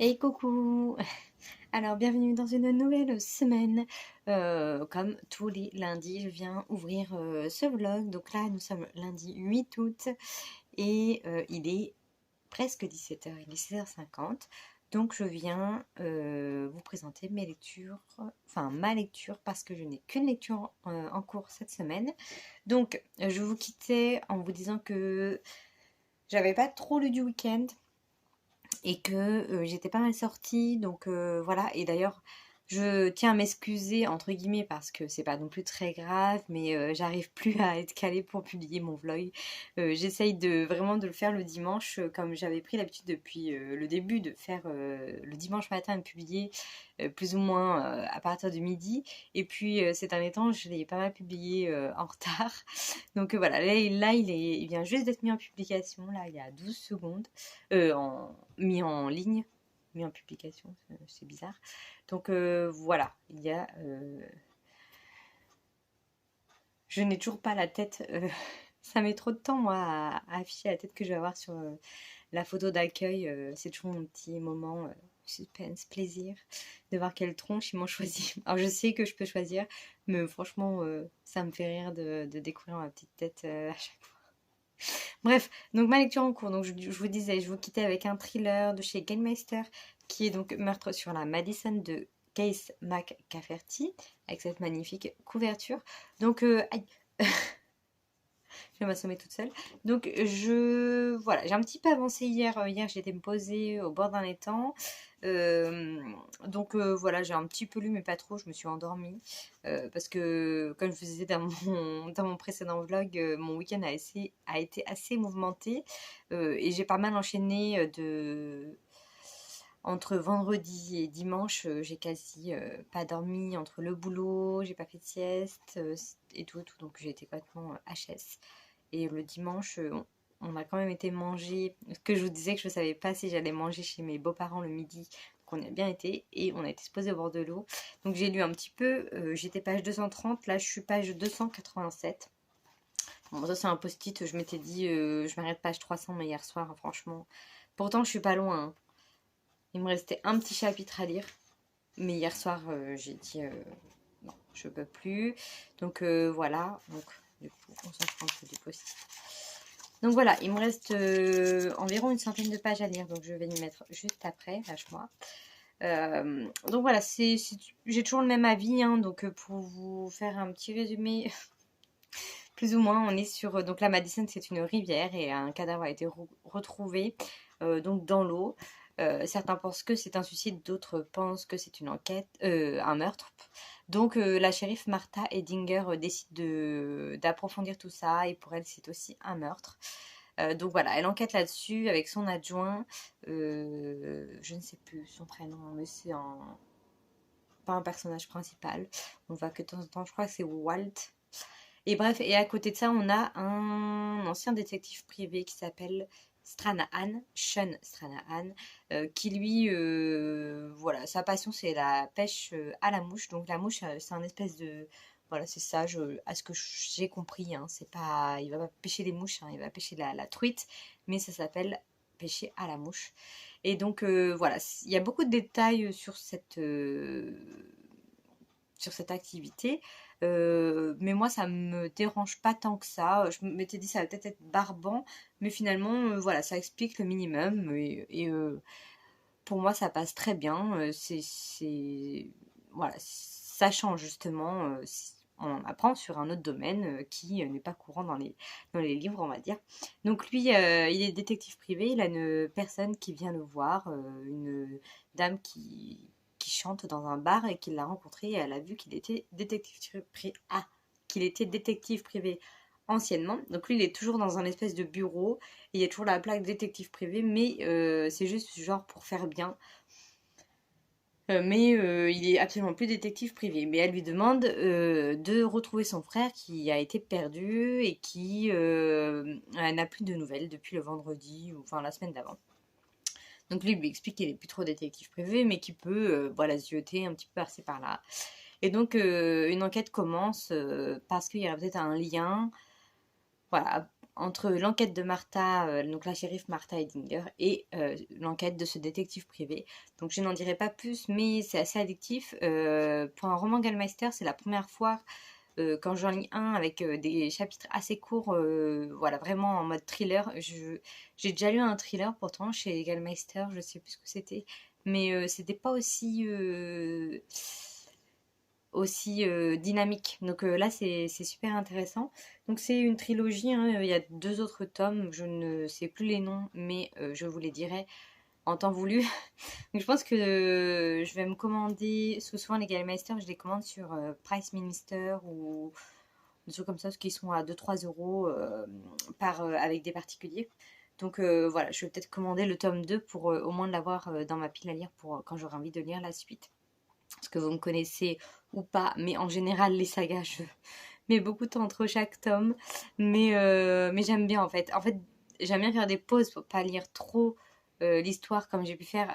Hey coucou! Alors bienvenue dans une nouvelle semaine. Comme tous les lundis, je viens ouvrir ce vlog. Donc là, nous sommes lundi 8 août et il est presque 17h, il est 16h50. Donc je viens vous présenter mes lectures, enfin ma lecture parce que je n'ai qu'une lecture en cours cette semaine. Donc je vous quittais en vous disant que j'avais pas trop lu du week-end et que j'étais pas mal sortie, donc voilà. Et d'ailleurs, je tiens à m'excuser entre guillemets parce que c'est pas non plus très grave, mais j'arrive plus à être calée pour publier mon vlog. J'essaye de vraiment de le faire le dimanche, comme j'avais pris l'habitude depuis le début de faire le dimanche matin et de publier plus ou moins à partir de midi. Et puis ces derniers temps, je l'ai pas mal publié en retard. Donc voilà, là il vient juste d'être mis en publication, là il y a 12 secondes, mis en ligne, mis en publication, c'est bizarre. Donc voilà, je n'ai toujours pas la tête, ça met trop de temps moi à afficher la tête que je vais avoir sur la photo d'accueil. C'est toujours mon petit moment suspense, plaisir, de voir quelle tronche ils m'ont choisi. Alors je sais que je peux choisir, mais franchement ça me fait rire de découvrir ma petite tête à chaque fois. Bref, donc ma lecture en cours, donc je vous disais, je vous quittais avec un thriller de chez Gainemeister, qui est donc Meurtre sur la Madison de Case McCafferty, avec cette magnifique couverture. Donc, aïe, je vais m'assommer toute seule. Donc, voilà, j'ai un petit peu avancé hier. Hier, j'étais me poser au bord d'un étang. Donc, voilà, j'ai un petit peu lu, mais pas trop. Je me suis endormie. Parce que, comme je vous disais dans mon précédent vlog, mon week-end a été assez mouvementé. Et j'ai pas mal enchaîné entre vendredi et dimanche, j'ai quasi pas dormi entre le boulot, j'ai pas fait de sieste et tout, tout, donc j'ai été complètement HS. Et le dimanche, on a quand même été manger, ce que je vous disais que je ne savais pas si j'allais manger chez mes beaux-parents le midi. Donc on y a bien été et on a été se poser au bord de l'eau. Donc j'ai lu un petit peu, j'étais page 230, là je suis page 287. Bon, ça c'est un post-it, je m'étais dit je m'arrête page 300, mais hier soir, franchement. Pourtant je suis pas loin, hein. Il me restait un petit chapitre à lire. Mais hier soir, j'ai dit non, je peux plus. Donc voilà. Donc du coup, on s'en prend un peu du post. Donc voilà, il me reste environ une centaine de pages à lire. Donc je vais y mettre juste après, lâche-moi. Donc voilà, j'ai toujours le même avis. Hein, donc pour vous faire un petit résumé, plus ou moins, on est sur... donc la Madison, c'est une rivière et un cadavre a été retrouvé donc dans l'eau. Certains pensent que c'est un suicide, d'autres pensent que c'est une enquête, un meurtre. Donc la shérif Martha Edinger décide d'approfondir tout ça et pour elle c'est aussi un meurtre. Donc voilà, elle enquête là-dessus avec son adjoint, je ne sais plus son prénom, mais pas un personnage principal. On voit que de temps en temps, je crois que c'est Walt. Et bref, et à côté de ça, on a un ancien détective privé qui s'appelle Stranahan, Sean Stranahan, qui lui, voilà, sa passion c'est la pêche à la mouche. Donc la mouche, c'est un espèce de, voilà, c'est ça, à ce que j'ai compris, hein, c'est pas, il va pas pêcher les mouches, hein, il va pêcher la truite, mais ça s'appelle pêcher à la mouche. Et donc voilà, il y a beaucoup de détails sur cette activité. Mais moi, ça me dérange pas tant que ça. Je m'étais dit ça va peut-être être barbant, mais finalement, voilà, ça explique le minimum. Pour moi, ça passe très bien. Voilà, ça change justement. On en apprend sur un autre domaine qui n'est pas courant dans les livres, on va dire. Donc lui, il est détective privé. Il a une personne qui vient le voir, une dame qui chante dans un bar et qui l'a rencontré et elle a vu qu'il était détective privé anciennement. Donc lui, il est toujours dans un espèce de bureau et il y a toujours la plaque détective privé, mais c'est juste genre pour faire bien. Mais il est absolument plus détective privé. Mais elle lui demande de retrouver son frère qui a été perdu et qui n'a plus de nouvelles depuis le vendredi, ou enfin la semaine d'avant. Donc lui explique qu'il n'est plus trop détective privé, mais qu'il peut voilà, zioter un petit peu par-ci par-là. Et donc une enquête commence parce qu'il y a peut-être un lien, voilà, entre l'enquête de Martha, donc la shérif Martha Edinger, et l'enquête de ce détective privé. Donc je n'en dirai pas plus, mais c'est assez addictif. Pour un roman Gallmeister, c'est la première fois quand j'en lis un avec des chapitres assez courts, voilà, vraiment en mode thriller. J'ai déjà lu un thriller pourtant chez Gallmeister, je sais plus ce que c'était, mais c'était pas aussi dynamique. Donc là, c'est super intéressant. Donc c'est une trilogie, hein, il y a 2 autres tomes, je ne sais plus les noms, mais je vous les dirai en temps voulu. Donc je pense que je vais me commander, parce que souvent les Gallmeister, je les commande sur Price Minister ou des trucs comme ça, parce qu'ils sont à 2-3 € avec des particuliers. Donc voilà, je vais peut-être commander le tome 2 pour au moins l'avoir dans ma pile à lire pour quand j'aurai envie de lire la suite. Parce que vous me connaissez ou pas, mais en général les sagas, je mets beaucoup de temps entre chaque tome. Mais j'aime bien en fait. En fait, j'aime bien faire des pauses pour pas lire trop l'histoire comme j'ai pu faire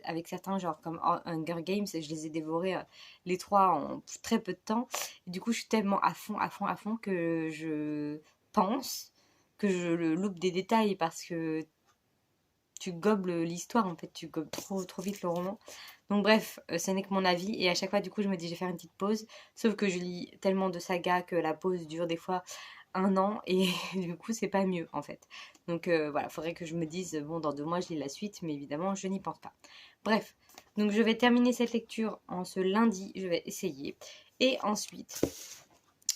avec certains, genre comme Hunger Games. Je les ai dévorés les 3 en très peu de temps. Et du coup, je suis tellement à fond, à fond, à fond que je pense que je le loupe des détails parce que tu gobes l'histoire en fait, tu gobes trop, trop vite le roman. Donc bref, ce n'est que mon avis et à chaque fois du coup je me dis je vais faire une petite pause. Sauf que je lis tellement de sagas que la pause dure des fois 1 an et du coup c'est pas mieux en fait. Donc voilà, faudrait que je me dise bon dans 2 mois je lis la suite mais évidemment je n'y pense pas. Bref, donc je vais terminer cette lecture en ce lundi, je vais essayer. Et ensuite,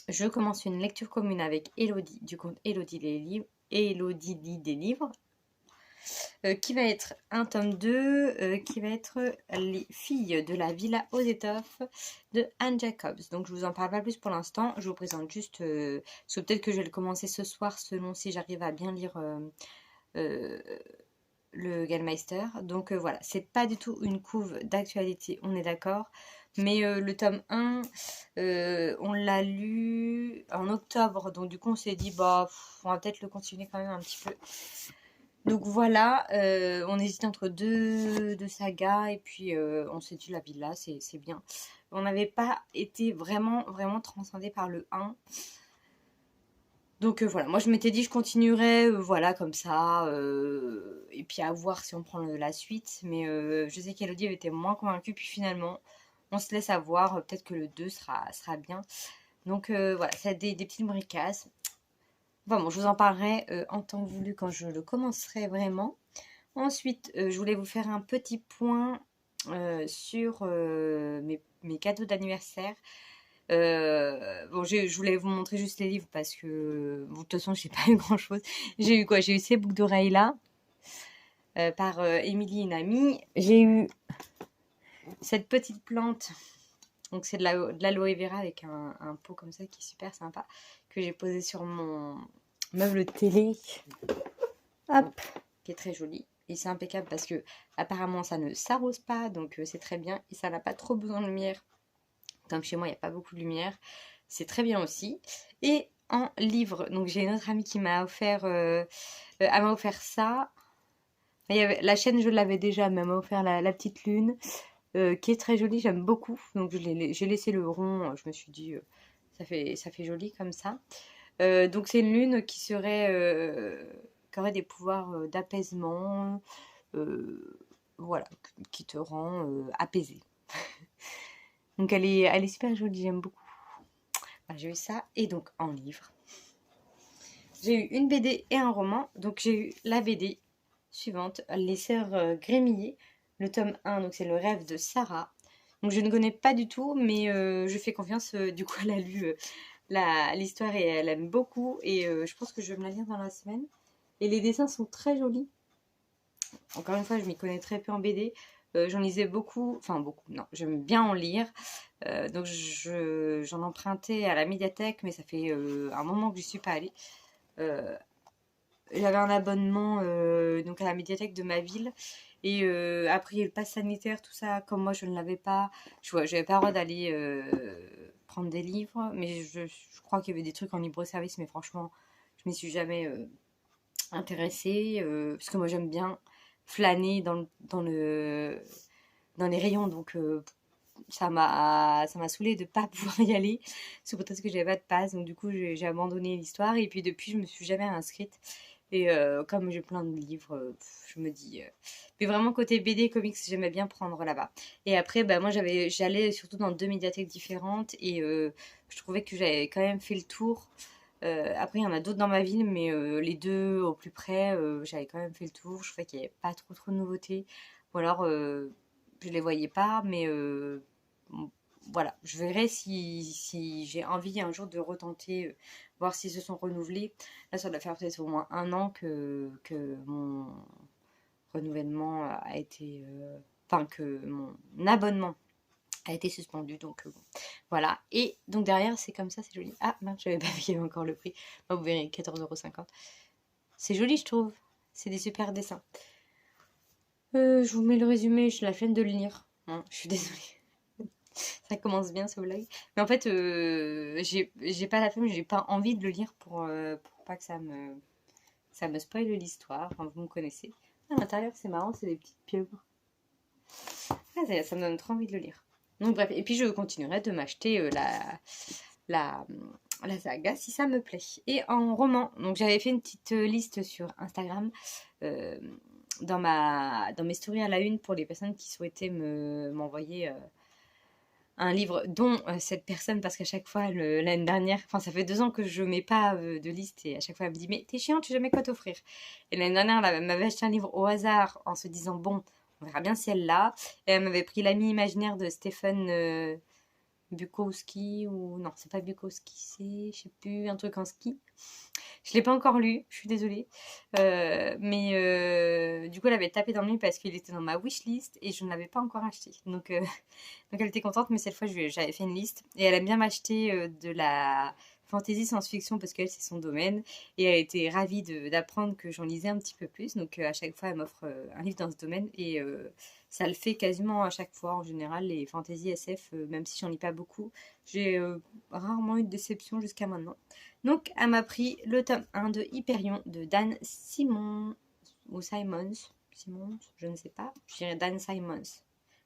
je commence une lecture commune avec Elodie du compte Elodie les livres. Elodie lit des livres qui va être un tome 2, qui va être Les filles de la villa aux étoffes de Anne Jacobs. Donc je vous en parle pas plus pour l'instant, je vous présente juste, parce que peut-être que je vais le commencer ce soir selon si j'arrive à bien lire euh, le Gallmeister. Donc voilà, c'est pas du tout une couve d'actualité, on est d'accord. Mais le tome 1, on l'a lu en octobre, donc du coup on s'est dit, bah, on va peut-être le continuer quand même un petit peu. Donc voilà, on hésite entre deux sagas et puis on s'est dit la villa, c'est bien. On n'avait pas été vraiment, vraiment transcendé par le 1. Donc voilà, moi je m'étais dit je continuerai, voilà, comme ça. Et puis à voir si on prend la suite. Mais je sais qu'Elodie avait été moins convaincue. Puis finalement, on se laisse avoir. Peut-être que le 2 sera bien. Donc voilà, c'est des petites bricasses. Enfin bon, je vous en parlerai en temps voulu quand je le commencerai vraiment. Ensuite, je voulais vous faire un petit point sur mes cadeaux d'anniversaire. Bon, je voulais vous montrer juste les livres parce que, bon, de toute façon, j'ai pas eu grand-chose. J'ai eu quoi? J'ai eu ces boucles d'oreilles là par Émilie, une amie. J'ai eu cette petite plante. Donc, c'est de l'aloe vera avec un pot comme ça qui est super sympa que j'ai posé sur mon meuble télé. Hop, qui est très joli. Et c'est impeccable parce que apparemment ça ne s'arrose pas, donc c'est très bien. Et ça n'a pas trop besoin de lumière. Comme chez moi, il n'y a pas beaucoup de lumière. C'est très bien aussi. Et en livre, donc j'ai une autre amie qui m'a offert, elle m'a offert ça. La chaîne, je l'avais déjà, mais elle m'a offert la petite lune, qui est très jolie, j'aime beaucoup. Donc j'ai laissé le rond, je me suis dit, ça fait joli comme ça. Donc c'est une lune qui aurait des pouvoirs d'apaisement, voilà, qui te rend apaisé. Donc elle est super jolie, j'aime beaucoup. Voilà, j'ai eu ça, et donc en livre. J'ai eu une BD et un roman. Donc j'ai eu la BD suivante, Les Sœurs Grémillé, le tome 1, donc c'est le rêve de Sarah. Donc je ne connais pas du tout, mais je fais confiance, du coup elle a lu l'histoire et elle aime beaucoup. Et je pense que je vais me la lire dans la semaine. Et les dessins sont très jolis. Encore une fois, je m'y connais très peu en BD. J'en lisais beaucoup, enfin beaucoup, non, j'aime bien en lire. Donc j'en empruntais à la médiathèque, mais ça fait un moment que je n'y suis pas allée. J'avais un abonnement donc à la médiathèque de ma ville. Et après, il y a le pass sanitaire, tout ça, comme moi je ne l'avais pas. Je n'avais pas le droit d'aller prendre des livres. Mais je crois qu'il y avait des trucs en libre-service, mais franchement, je m'y suis jamais intéressée. Parce que moi j'aime bien flâner dans les rayons. Donc ça m'a saoulée de pas pouvoir y aller sous prétexte que j'avais pas de passe. Donc du coup, j'ai abandonné l'histoire et puis depuis, je me suis jamais inscrite. Et comme j'ai plein de livres, je me dis. Mais vraiment, côté BD, comics, j'aimais bien prendre là-bas. Et après, bah, moi, j'allais surtout dans 2 médiathèques différentes et je trouvais que j'avais quand même fait le tour. Après, il y en a d'autres dans ma ville, mais les deux au plus près, j'avais quand même fait le tour. Je trouvais qu'il n'y avait pas trop de nouveautés. Ou alors, je les voyais pas, mais bon, voilà. Je verrai si j'ai envie un jour de retenter, voir s'ils se sont renouvelés. Là, ça doit faire peut-être au moins 1 an que mon renouvellement a été. Enfin, que mon abonnement a été suspendu. Donc, bon. Voilà. Et donc, derrière, c'est comme ça, c'est joli. Ah, mince, j'avais pas vu qu'il y avait encore le prix. Bah, vous verrez, 14,50 €. C'est joli, je trouve. C'est des super dessins. Je vous mets le résumé, j'ai la flemme de le lire. Hein, je suis désolée. Ça commence bien ce vlog. Mais en fait, j'ai pas la flemme, j'ai pas envie de le lire pour pas que ça me spoile l'histoire. Enfin, vous me connaissez. À l'intérieur, c'est marrant, c'est des petites pieuvres. Ah, ça me donne trop envie de le lire. Donc bref, et puis je continuerai de m'acheter la, la saga si ça me plaît. Et en roman, donc j'avais fait une petite liste sur Instagram dans mes stories à la une pour les personnes qui souhaitaient m'envoyer un livre, dont cette personne, parce qu'à chaque fois, l'année dernière, enfin ça fait 2 ans que je mets pas de liste et à chaque fois elle me dit mais t'es chiant, tu sais jamais quoi t'offrir. Et l'année dernière, elle m'avait acheté un livre au hasard en se disant bon, on verra bien si elle l'a. Et elle m'avait pris L'ami imaginaire de Stephen Bukowski, ou non, c'est pas Bukowski, c'est, je sais plus, un truc en ski. Je l'ai pas encore lu, je suis désolée. Mais du coup, elle avait tapé dans le mille parce qu'il était dans ma wishlist et je ne l'avais pas encore acheté. Donc elle était contente, mais cette fois, j'avais fait une liste. Et elle aime bien m'acheter de la fantasy science-fiction parce qu'elle, c'est son domaine. Et elle était ravie d'apprendre que j'en lisais un petit peu plus. Donc à chaque fois, elle m'offre un livre dans ce domaine. Et ça le fait quasiment à chaque fois. En général, les fantasy SF, même si j'en lis pas beaucoup, j'ai rarement eu de déception jusqu'à maintenant. Donc, elle m'a pris le tome 1 de Hyperion de Dan Simon ou Simons. Simons, je ne sais pas. Je dirais Dan Simons.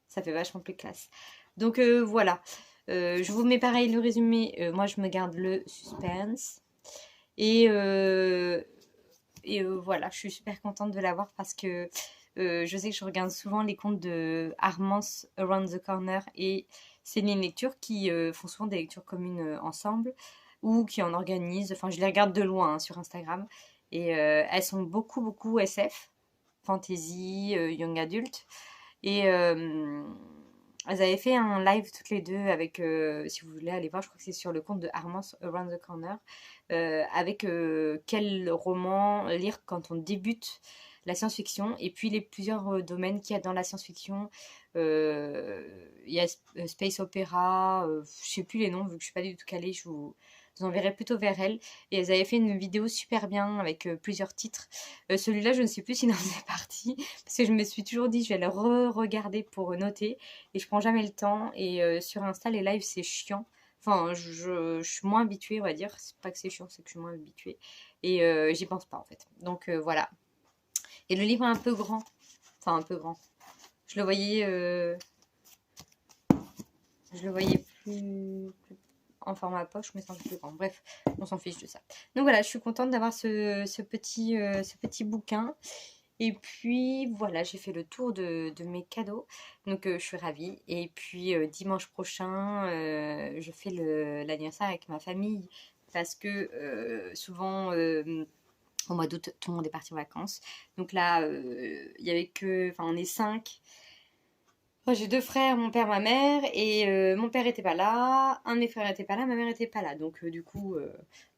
Ça fait vachement plus classe. Donc voilà. Je vous mets pareil le résumé. Moi, je me garde le suspense. Et voilà, je suis super contente de l'avoir parce que je sais que je regarde souvent les comptes de Armance Around the Corner et Céline Lecture qui font souvent des lectures communes ensemble ou qui en organisent. Enfin, je les regarde de loin sur Instagram et elles sont beaucoup SF, fantasy, young adult. Et elles avaient fait un live toutes les deux avec, si vous voulez aller voir, je crois que c'est sur le compte de Armance Around the Corner, avec quel roman lire quand on débute la science-fiction et puis les plusieurs domaines qu'il y a dans la science-fiction. Il y a Space Opera, je sais plus les noms vu que je suis pas du tout calée, je vous enverrai plutôt vers elles. Et elles avaient fait une vidéo super bien avec plusieurs titres. Celui-là, je ne sais plus s'il en faisait partie parce que je me suis toujours dit je vais le re-regarder pour noter et je prends jamais le temps. Et sur Insta, les lives, c'est chiant. Enfin, je suis moins habituée, on va dire. C'est pas que c'est chiant, c'est que je suis moins habituée. Et j'y pense pas, en fait. Donc, voilà. Et le livre est un peu grand. Enfin, un peu grand. Je le voyais... plus en format poche, mais c'est un peu plus grand. Bref, on s'en fiche de ça. Donc voilà, je suis contente d'avoir ce petit bouquin. Et puis voilà, j'ai fait le tour de mes cadeaux. Donc je suis ravie. Et puis dimanche prochain, je fais l'anniversaire avec ma famille. Parce que souvent, au mois d'août, tout le monde est parti en vacances. Donc là, il y avait que... Enfin, on est 5. Moi, j'ai 2 frères, mon père, ma mère, et mon père était pas là, un de mes frères était pas là, ma mère était pas là. Donc du coup,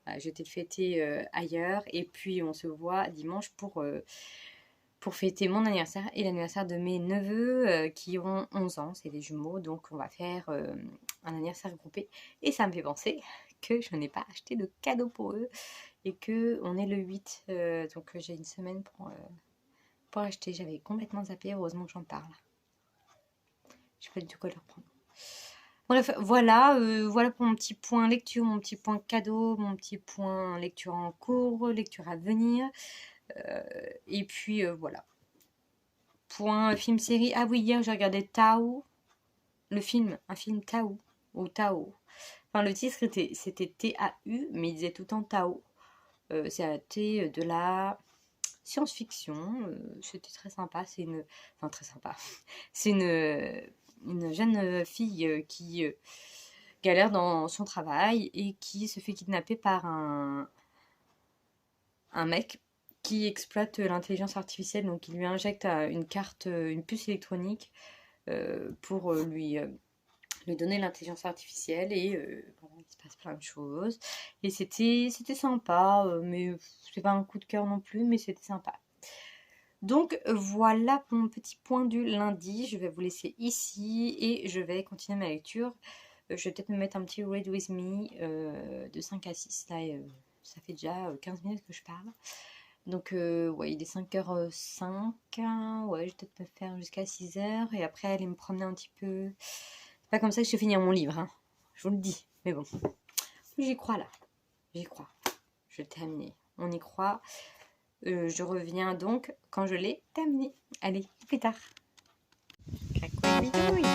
bah, j'étais le fêter ailleurs, et puis on se voit dimanche pour fêter mon anniversaire et l'anniversaire de mes neveux qui ont 11 ans, c'est des jumeaux, donc on va faire un anniversaire groupé. Et ça me fait penser que je n'ai pas acheté de cadeau pour eux et que on est le 8, donc j'ai une semaine pour acheter. J'avais complètement zappé, heureusement que j'en parle. Je sais pas du tout quoi leur prendre. Bref, voilà, voilà pour mon petit point lecture, mon petit point cadeau, mon petit point lecture en cours, lecture à venir. Et puis voilà. Point film série. Ah oui, hier j'ai regardé Tao. le film, un film Tao, ou Tao. Enfin, le titre c'était T-A-U, mais il disait tout le temps Tao. C'est adapté de la science-fiction. C'était très sympa. C'est une... Enfin, très sympa. C'est une jeune fille qui galère dans son travail et qui se fait kidnapper par un mec qui exploite l'intelligence artificielle. Donc, il lui injecte une carte, une puce électronique pour lui donner l'intelligence artificielle et voilà, il se passe plein de choses. Et c'était sympa, mais c'est pas un coup de cœur non plus, mais c'était sympa. Donc voilà pour mon petit point du lundi. Je vais vous laisser ici et je vais continuer ma lecture. Je vais peut-être me mettre un petit Read With Me de 5 à 6. Là, ça fait déjà 15 minutes que je parle. Donc ouais, il est 5h05. Ouais, je vais peut-être me faire jusqu'à 6h et après aller me promener un petit peu. C'est pas comme ça que je vais finir mon livre, hein. Je vous le dis. Mais bon, j'y crois là. J'y crois. Je vais le terminer. On y croit. Je reviens donc quand je l'ai terminé. Allez, à plus tard. Crac, bidouille.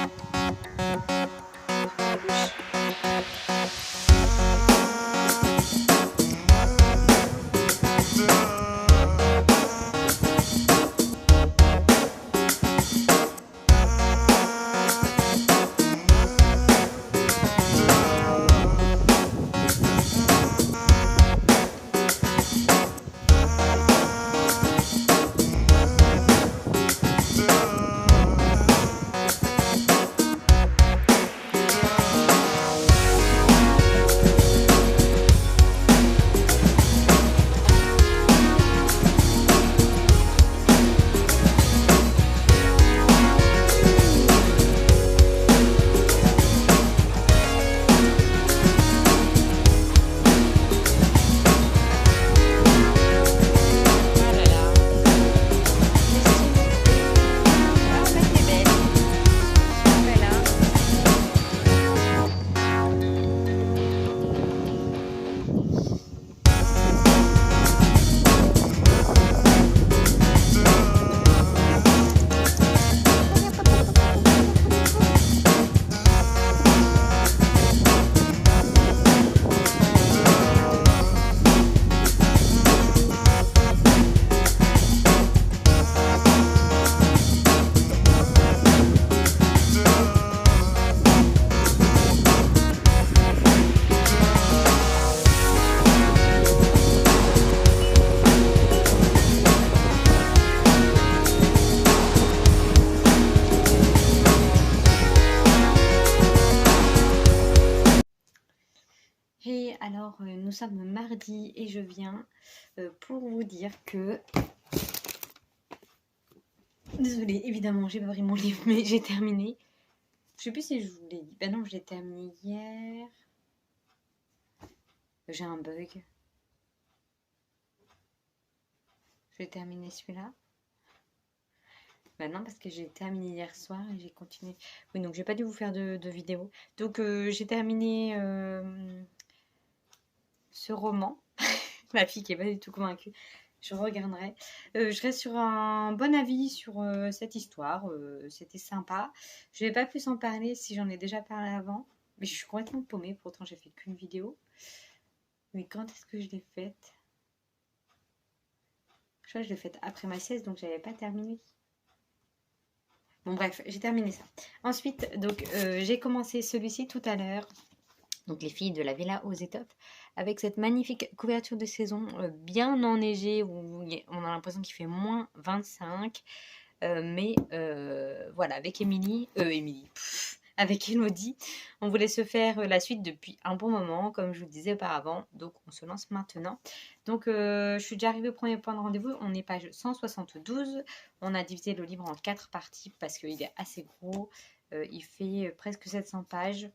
Et alors, nous sommes mardi et je viens pour vous dire que... Désolée, évidemment, j'ai pas pris mon livre, mais j'ai terminé. Je sais plus si je vous l'ai dit. Ben non, j'ai terminé hier. J'ai un bug. J'ai terminé celui-là. Ben non, parce que j'ai terminé hier soir et j'ai continué. Oui, donc j'ai pas dû vous faire de vidéo. Donc j'ai terminé ce roman. Ma fille qui est pas du tout convaincue. Je regarderai. Je reste sur un bon avis sur cette histoire. C'était sympa. Je vais pas plus en parler si j'en ai déjà parlé avant. Mais je suis complètement paumée. Pourtant, j'ai fait qu'une vidéo. Mais quand est-ce que je l'ai faite? Je crois que je l'ai faite après ma sieste, donc j'avais pas terminé. Bon bref, j'ai terminé ça. Ensuite, donc j'ai commencé celui-ci tout à l'heure. Donc les filles de la Villa aux Étoffes, avec cette magnifique couverture de saison bien enneigée, où on a l'impression qu'il fait moins 25. Mais voilà, avec avec Elodie, on voulait se faire la suite depuis un bon moment, comme je vous le disais auparavant. Donc on se lance maintenant. Donc je suis déjà arrivée au premier point de rendez-vous. On est page 172. On a divisé le livre en 4 parties parce qu'il est assez gros. Il fait presque 700 pages.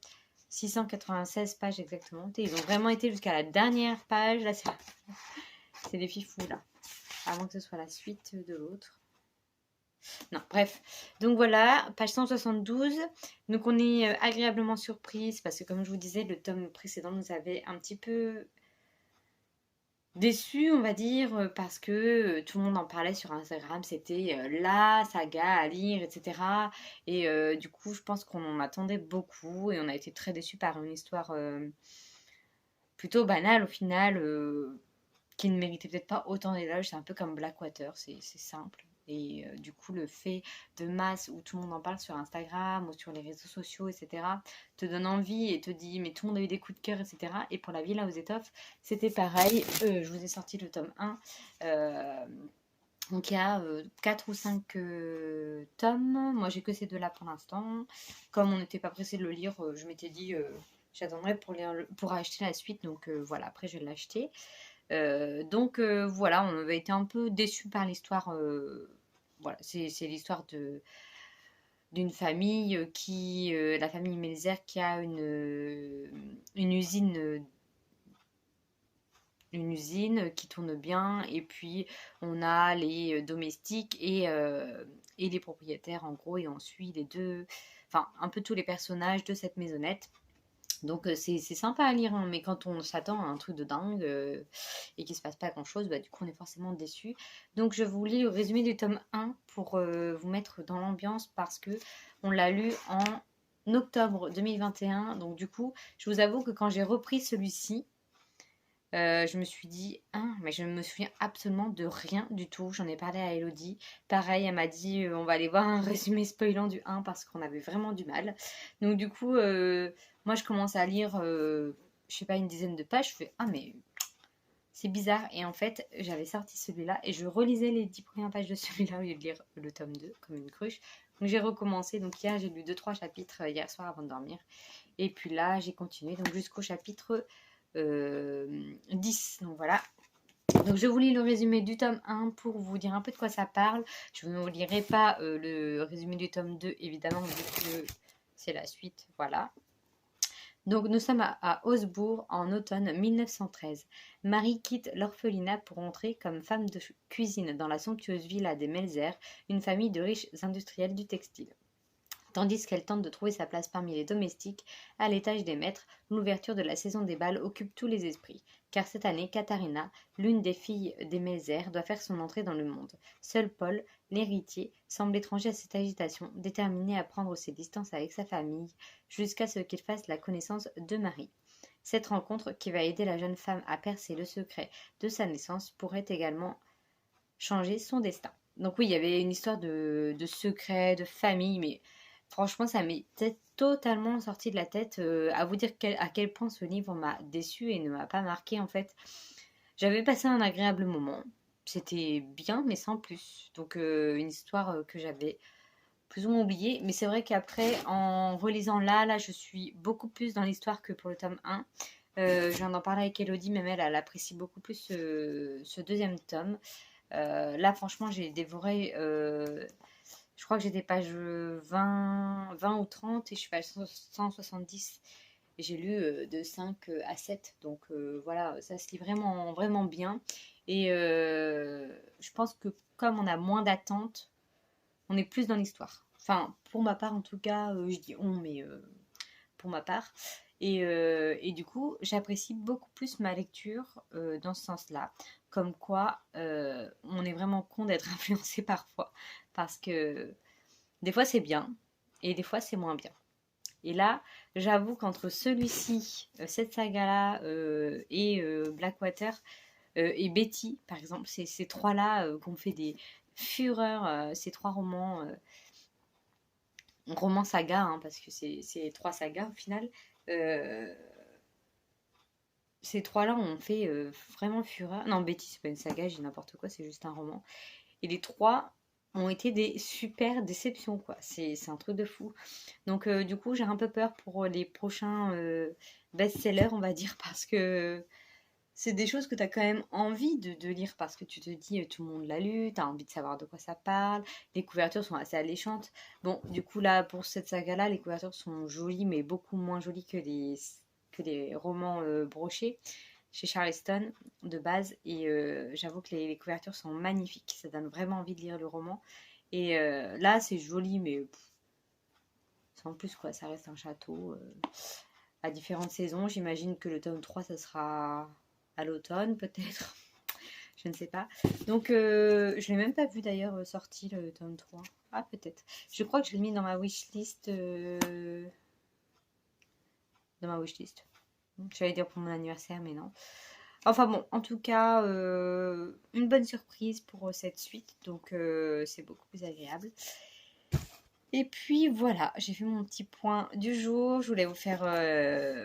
696 pages exactement. Ils ont vraiment été jusqu'à la dernière page. Là, c'est des fifous là. Avant que ce soit la suite de l'autre. Non, bref. Donc voilà, page 172. Donc on est agréablement surprise parce que comme je vous disais, le tome précédent nous avait un petit peu... Enfin, il y avait un petit peu de suspense. Là, c'est un peu plus calme. Donc on est agréablement surprise. Donc on est agréablement surprise parce que comme je vous disais, le tome précédent nous avait un petit peu... Enfin, il y avait un petit peu de suspense. Là, c'est un peu plus calme. Donc voilà, page 172. Donc on est agréablement surprise parce que comme je vous disais, le tome précédent nous avait un petit peu Déçue, on va dire, parce que tout le monde en parlait sur Instagram, c'était la saga à lire, etc. Et du coup, je pense qu'on en attendait beaucoup et on a été très déçus par une histoire plutôt banale au final, qui ne méritait peut-être pas autant d'éloges. C'est un peu comme Blackwater, c'est simple. Et du coup, le fait de masse où tout le monde en parle sur Instagram ou sur les réseaux sociaux, etc., te donne envie et te dit, mais tout le monde a eu des coups de cœur, etc. Et pour La Villa aux étoffes, c'était pareil. Je vous ai sorti le tome 1. Euh, donc il y a 4 ou 5 tomes. Moi, j'ai que ces deux-là pour l'instant. Comme on n'était pas pressé de le lire, je m'étais dit, j'attendrai pour acheter la suite. Donc voilà, après, je vais l'acheter. Donc voilà, on avait été un peu déçus par l'histoire. Voilà, c'est l'histoire d'une famille la famille Melzer, qui a une usine qui tourne bien. Et puis on a les domestiques et les propriétaires en gros. Et on suit les deux, enfin un peu tous les personnages de cette maisonnette. Donc c'est sympa à lire, hein, mais quand on s'attend à un truc de dingue et qu'il se passe pas grand-chose, bah, du coup on est forcément déçu. Donc je vous lis le résumé du tome 1 pour vous mettre dans l'ambiance, parce que on l'a lu en octobre 2021. Donc du coup, je vous avoue que quand j'ai repris celui-ci, je me suis dit, ah, mais je me souviens absolument de rien du tout. J'en ai parlé à Elodie. Pareil, elle m'a dit, on va aller voir un résumé spoilant du 1 parce qu'on avait vraiment du mal. Donc du coup, moi je commence à lire, je sais pas, une dizaine de pages. Je fais, ah mais c'est bizarre. Et en fait, j'avais sorti celui-là et je relisais les 10 premières pages de celui-là au lieu de lire le tome 2 comme une cruche. Donc j'ai recommencé. Donc hier, j'ai lu deux trois chapitres hier soir avant de dormir. Et puis là, j'ai continué donc jusqu'au chapitre 10. Donc voilà. Donc je vous lis le résumé du tome 1 pour vous dire un peu de quoi ça parle. Je ne vous lirai pas le résumé du tome 2, évidemment, vu que c'est la suite. Voilà. Donc nous sommes à Augsbourg en automne 1913. Marie quitte l'orphelinat pour entrer comme femme de cuisine dans la somptueuse villa des Melzer, une famille de riches industriels du textile. Tandis qu'elle tente de trouver sa place parmi les domestiques, à l'étage des maîtres, l'ouverture de la saison des bals occupe tous les esprits. Car cette année, Katharina, l'une des filles des Melzer, doit faire son entrée dans le monde. Seul Paul, l'héritier, semble étranger à cette agitation, déterminé à prendre ses distances avec sa famille, jusqu'à ce qu'il fasse la connaissance de Marie. Cette rencontre, qui va aider la jeune femme à percer le secret de sa naissance, pourrait également changer son destin. Donc oui, il y avait une histoire de secret, de famille, mais franchement, ça m'est totalement sorti de la tête. À vous dire à quel point ce livre m'a déçu et ne m'a pas marqué en fait. J'avais passé un agréable moment. C'était bien, mais sans plus. Donc une histoire que j'avais plus ou moins oubliée. Mais c'est vrai qu'après, en relisant là, je suis beaucoup plus dans l'histoire que pour le tome 1. Je viens d'en parler avec Elodie, même elle apprécie beaucoup plus ce deuxième tome. Là, franchement, j'ai dévoré. Je crois que j'étais page 20 ou 30 et je suis page 170. Et j'ai lu de 5 à 7. Donc voilà, ça se lit vraiment, vraiment bien. Et je pense que comme on a moins d'attentes, on est plus dans l'histoire. Enfin, pour ma part, en tout cas, je dis on, mais pour ma part. Et du coup, j'apprécie beaucoup plus ma lecture dans ce sens-là. Comme quoi, on est vraiment con d'être influencé parfois. Parce que des fois, c'est bien et des fois, c'est moins bien. Et là, j'avoue qu'entre celui-ci, cette saga-là, et Blackwater et Betty, par exemple, ces trois-là qu'on fait des fureurs, ces trois romans saga, hein, parce que c'est trois sagas au final. Euh, Ces trois-là ont fait vraiment fureur. Non, Betty, c'est pas une saga, j'ai n'importe quoi, c'est juste un roman. Et les trois ont été des super déceptions, quoi. C'est un truc de fou. Donc, du coup, j'ai un peu peur pour les prochains best-sellers, on va dire, parce que c'est des choses que tu as quand même envie de lire, parce que tu te dis, tout le monde l'a lu, tu as envie de savoir de quoi ça parle. Les couvertures sont assez alléchantes. Bon, du coup, là, pour cette saga-là, les couvertures sont jolies, mais beaucoup moins jolies que les romans brochés chez Charleston de base. Et j'avoue que les couvertures sont magnifiques. Ça donne vraiment envie de lire le roman. Et là, c'est joli, mais sans plus, quoi. Ça reste un château à différentes saisons. J'imagine que le tome 3, ça sera à l'automne peut-être. Je ne sais pas. Donc je ne l'ai même pas vu d'ailleurs sorti le tome 3. Ah peut-être. Je crois que je l'ai mis dans ma wishlist. Dans ma wishlist. J'allais dire pour mon anniversaire mais non. Enfin bon, en tout cas, une bonne surprise pour cette suite. Donc c'est beaucoup plus agréable. Et puis voilà, j'ai fait mon petit point du jour. Je voulais vous faire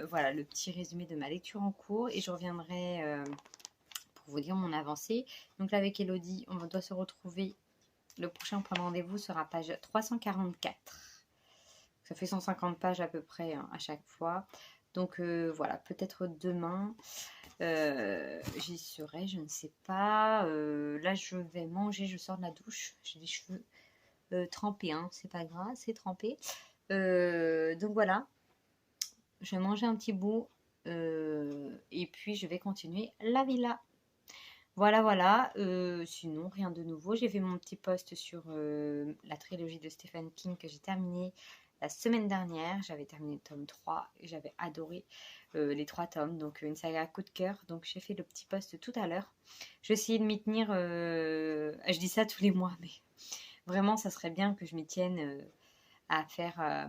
voilà, le petit résumé de ma lecture en cours. Et je reviendrai pour vous dire mon avancée. Donc là avec Elodie, on doit se retrouver. Le prochain point de rendez-vous sera page 344. Ça fait 150 pages à peu près hein, à chaque fois. Donc voilà, peut-être demain, j'y serai, je ne sais pas. Là je vais manger, je sors de la douche. J'ai les cheveux trempés, hein, c'est pas grave, c'est trempé. Donc voilà, je vais manger un petit bout et puis je vais continuer la villa. Voilà, sinon rien de nouveau. J'ai fait mon petit post sur la trilogie de Stephen King que j'ai terminée la semaine dernière. J'avais terminé le tome 3 et j'avais adoré les 3 tomes, donc une saga coup de cœur. Donc j'ai fait le petit post tout à l'heure. Je vais essayer de m'y tenir, je dis ça tous les mois, mais vraiment ça serait bien que je m'y tienne à faire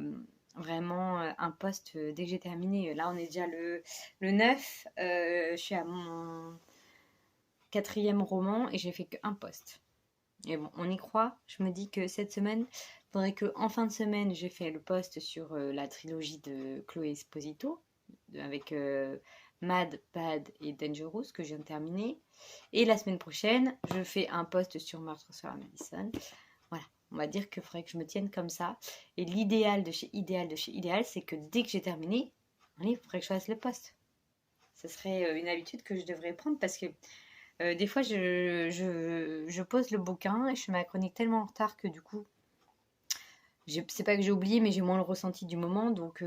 vraiment un post dès que j'ai terminé. Là on est déjà le 9, je suis à mon 4e roman et j'ai fait qu'un post. Et bon, on y croit. Je me dis que cette semaine, il faudrait qu'en fin de semaine, j'ai fait le post sur la trilogie de Chloé Esposito avec Mad, Bad et Dangerous que je viens de terminer. Et la semaine prochaine, je fais un post sur Meurtre sur la Madison. Voilà, on va dire qu'il faudrait que je me tienne comme ça. Et l'idéal de chez Idéal, c'est que dès que j'ai terminé, il faudrait que je fasse le post. Ce serait une habitude que je devrais prendre parce que des fois, je pose le bouquin et je fais ma chronique tellement en retard que du coup, c'est pas que j'ai oublié, mais j'ai moins le ressenti du moment, donc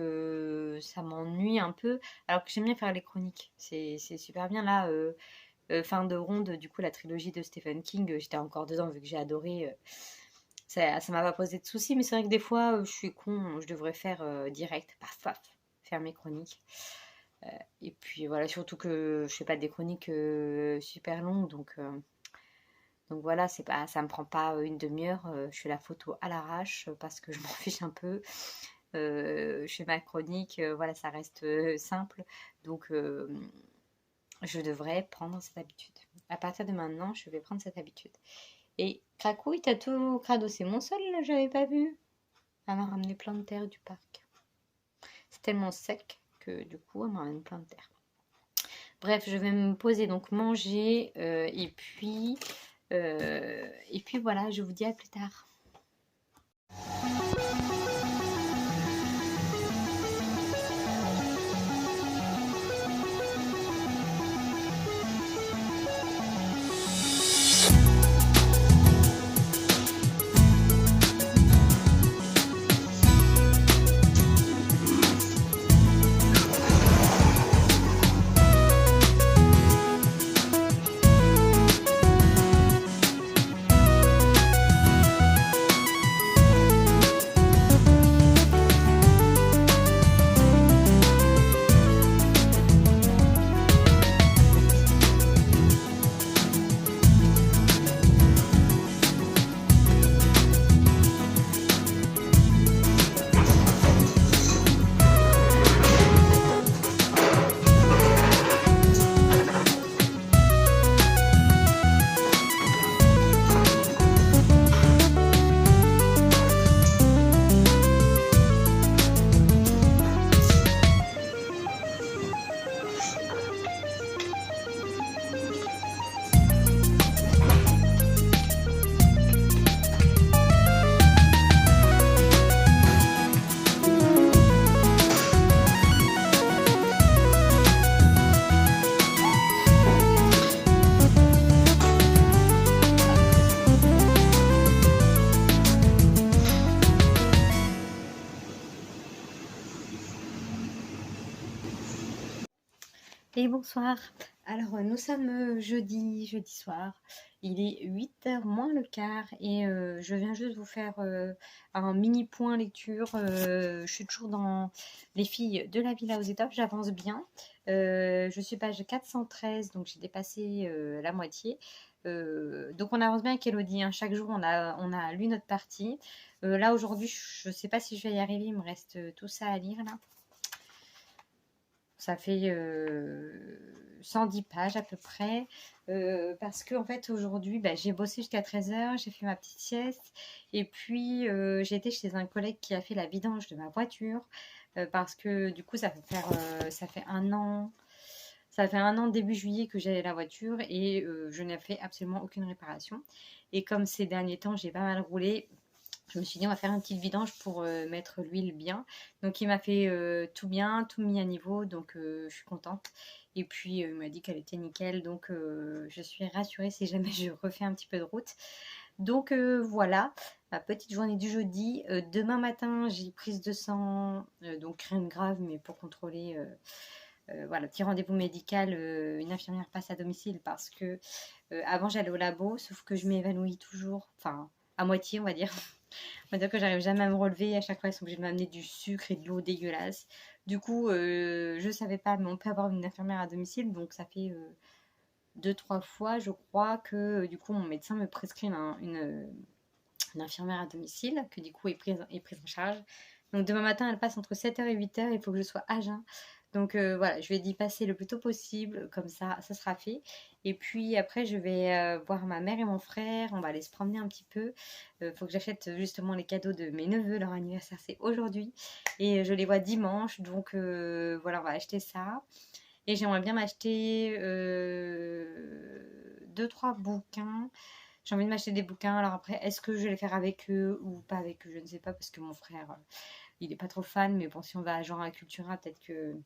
ça m'ennuie un peu. Alors que j'aime bien faire les chroniques, c'est super bien. Là, fin de ronde, du coup, la trilogie de Stephen King, j'étais encore dedans vu que j'ai adoré. Ça m'a pas posé de soucis, mais c'est vrai que des fois, je suis con, je devrais faire direct, paf, faire mes chroniques. Et puis voilà, surtout que je fais pas des chroniques super longues, donc voilà, ça me prend pas une demi-heure. Je fais la photo à l'arrache parce que je m'en fiche un peu. Je fais ma chronique, voilà, ça reste simple, donc je devrais prendre cette habitude. À partir de maintenant, je vais prendre cette habitude. Et Cracouille, t'as tout cradossé mon sol là, j'avais pas vu. Elle m'a ramené plein de terre du parc. C'est tellement sec que du coup elle m'emmène plein de terre. Bref, je vais me poser, donc manger et puis voilà, je vous dis à plus tard. Et bonsoir. Alors, nous sommes jeudi soir. Il est 8h moins le quart et je viens juste vous faire un mini point lecture. Je suis toujours dans Les filles de la Villa aux étoffes, j'avance bien. Je suis page 413, donc j'ai dépassé la moitié. Donc on avance bien avec Elodie, hein. Chaque jour on a lu notre partie. Là aujourd'hui, je ne sais pas si je vais y arriver, il me reste tout ça à lire là. Ça fait 110 pages à peu près. Parce que en fait aujourd'hui j'ai bossé jusqu'à 13h, j'ai fait ma petite sieste et puis j'ai été chez un collègue qui a fait la vidange de ma voiture parce que du coup ça fait un an. Ça fait un an début juillet que j'ai la voiture et je n'ai fait absolument aucune réparation. Et comme ces derniers temps j'ai pas mal roulé, je me suis dit on va faire une petite vidange pour mettre l'huile bien. Donc il m'a fait tout bien, tout mis à niveau, donc je suis contente. Et puis il m'a dit qu'elle était nickel, donc je suis rassurée si jamais je refais un petit peu de route. Donc voilà, ma petite journée du jeudi. Demain matin j'ai prise de sang, donc rien de grave, mais pour contrôler... voilà, petit rendez-vous médical, une infirmière passe à domicile parce que avant j'allais au labo, sauf que je m'évanouis toujours, enfin à moitié on va dire. On va dire que j'arrive jamais à me relever. À chaque fois, ils sont obligés de m'amener du sucre et de l'eau dégueulasse. Du coup, je savais pas, mais on peut avoir une infirmière à domicile. Donc, ça fait 2-3 fois, je crois, que du coup, mon médecin me prescrit une infirmière à domicile, que du coup est prise en charge. Donc, demain matin, elle passe entre 7h et 8h. Il faut que je sois à jeun. Donc voilà, je vais y passer le plus tôt possible, comme ça sera fait. Et puis après, je vais voir ma mère et mon frère, on va aller se promener un petit peu. Faut que j'achète justement les cadeaux de mes neveux, leur anniversaire c'est aujourd'hui. Et je les vois dimanche, donc voilà, on va acheter ça. Et j'aimerais bien m'acheter 2-3 bouquins. J'ai envie de m'acheter des bouquins, alors après, est-ce que je vais les faire avec eux ou pas avec eux, je ne sais pas, parce que mon frère, il n'est pas trop fan, mais bon, si on va à genre à Cultura, peut-être que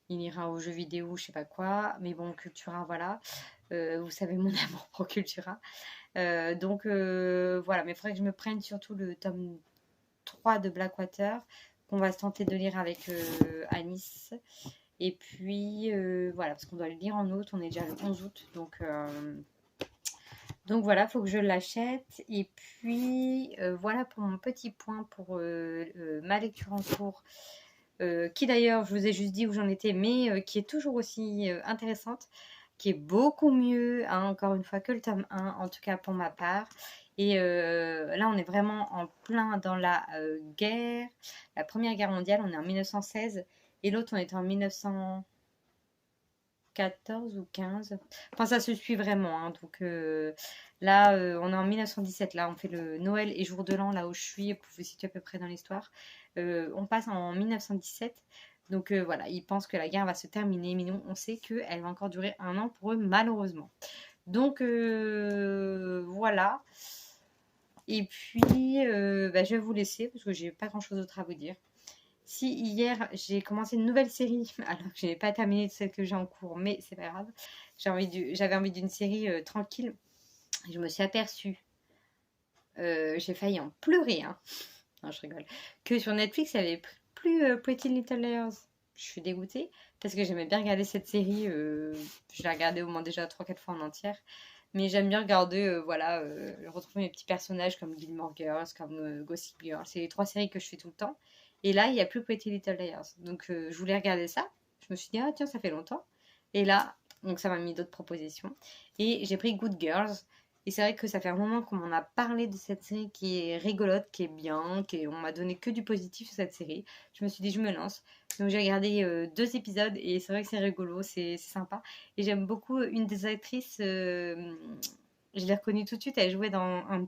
il ira aux jeux vidéo, je sais pas quoi. Mais bon, Cultura, voilà. Vous savez mon amour pour Cultura. Donc voilà, mais il faudrait que je me prenne surtout le tome 3 de Blackwater, qu'on va se tenter de lire avec Anis. Et puis voilà, parce qu'on doit le lire en août, on est déjà le 11 août. Donc voilà, il faut que je l'achète. Et puis voilà pour mon petit point pour ma lecture en cours. Qui d'ailleurs, je vous ai juste dit où j'en étais, mais qui est toujours aussi intéressante, qui est beaucoup mieux, hein, encore une fois, que le tome 1, en tout cas pour ma part. Et là, on est vraiment en plein dans la guerre, la Première Guerre mondiale, on est en 1916, et l'autre, on est en 1914 ou 15. Enfin, ça se suit vraiment, hein, donc là, on est en 1917, là, on fait le Noël et Jour de l'An, là où je suis, pour vous situer à peu près dans l'histoire. On passe en 1917. Donc voilà, ils pensent que la guerre va se terminer, mais nous, on sait qu'elle va encore durer un an pour eux, malheureusement. Donc voilà. Et puis, je vais vous laisser parce que j'ai pas grand-chose d'autre à vous dire. Si hier j'ai commencé une nouvelle série, alors que je n'ai pas terminé celle que j'ai en cours, mais c'est pas grave. J'avais envie d'une série tranquille. Je me suis aperçue, j'ai failli en pleurer, hein. Non, je rigole. Que sur Netflix, il n'y avait plus Pretty Little Liars. Je suis dégoûtée parce que j'aimais bien regarder cette série. Je l'ai regardée au moins déjà 3-4 fois en entière. Mais j'aime bien regarder, voilà, retrouver mes petits personnages comme Gilmore Girls, comme Gossip Girl. C'est les 3 séries que je fais tout le temps. Et là, il n'y a plus Pretty Little Liars. Donc, je voulais regarder ça. Je me suis dit, ah tiens, ça fait longtemps. Et là, donc ça m'a mis d'autres propositions. Et j'ai pris Good Girls. Et c'est vrai que ça fait un moment qu'on m'en a parlé de cette série qui est rigolote, qui est bien, on m'a donné que du positif sur cette série. Je me suis dit, je me lance. Donc j'ai regardé 2 épisodes et c'est vrai que c'est rigolo, c'est sympa. Et j'aime beaucoup une des actrices, je l'ai reconnue tout de suite, elle jouait dans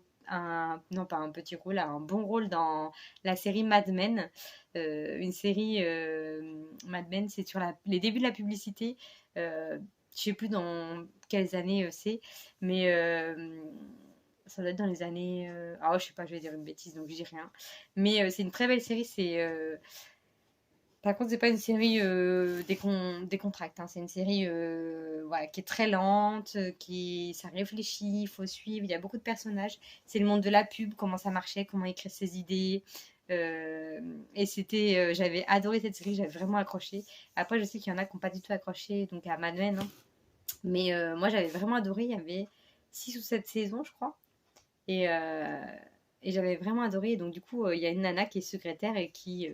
non pas un petit rôle, un bon rôle dans la série Mad Men. Une série Mad Men, c'est sur les débuts de la publicité. Je sais plus dans quelles années c'est, mais ça doit être dans les années. Ah, je sais pas, je vais dire une bêtise, donc je dis rien. Mais c'est une très belle série. Par contre, c'est pas une série décontracte, hein. C'est une série voilà, qui est très lente, ça réfléchit, il faut suivre. Il y a beaucoup de personnages. C'est le monde de la pub, comment ça marchait, comment écrire ses idées. Et j'avais adoré cette série, j'avais vraiment accroché. Après, je sais qu'il y en a qui n'ont pas du tout accroché, donc à Mad Men, hein. Mais moi, j'avais vraiment adoré. Il y avait 6 ou 7 saisons, je crois. Et, euh, et j'avais vraiment adoré. Donc, du coup, il y a une nana qui est secrétaire et qui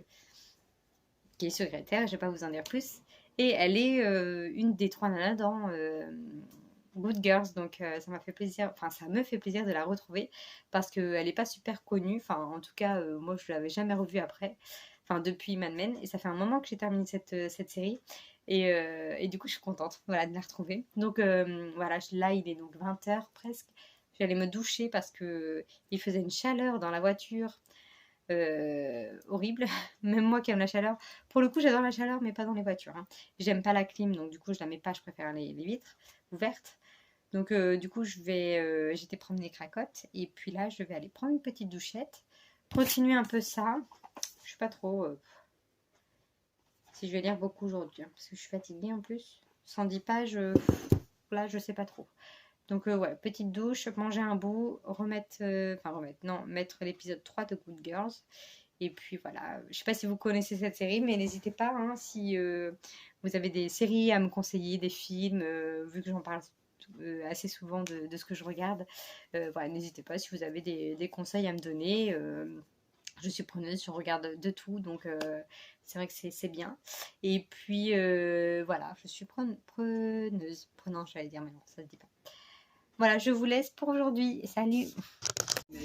est secrétaire, je vais pas vous en dire plus. Et elle est une des 3 nanas dans Good Girls. Donc, ça m'a fait plaisir, enfin, ça me fait plaisir de la retrouver parce qu'elle n'est pas super connue. Enfin, en tout cas, moi, je l'avais jamais revue après. Enfin, depuis Mad Men. Et ça fait un moment que j'ai terminé cette série. Et du coup, je suis contente voilà, de la retrouver. Donc, voilà, là, il est donc 20h presque. J'allais me doucher parce que il faisait une chaleur dans la voiture horrible. Même moi qui aime la chaleur. Pour le coup, j'adore la chaleur, mais pas dans les voitures. Hein. J'aime pas la clim, donc du coup, je la mets pas. Je préfère les vitres ouvertes. Donc, du coup, j'étais prendre des cracottes. Et puis là, je vais aller prendre une petite douchette. Continuer un peu ça. Je sais pas trop si je vais lire beaucoup aujourd'hui. Hein, parce que je suis fatiguée en plus. 110 pages, là, je sais pas trop. Donc, ouais, petite douche, manger un bout, mettre l'épisode 3 de Good Girls. Et puis voilà, je sais pas si vous connaissez cette série, mais n'hésitez pas, hein, si vous avez des séries à me conseiller, des films, vu que j'en parle assez souvent de ce que je regarde. Voilà, n'hésitez pas si vous avez des conseils à me donner. Je suis preneuse, je regarde de tout, donc c'est vrai que c'est bien. Et puis voilà, je suis preneuse. Prenante, j'allais dire, mais non, ça se dit pas. Voilà, je vous laisse pour aujourd'hui. Salut. Hein?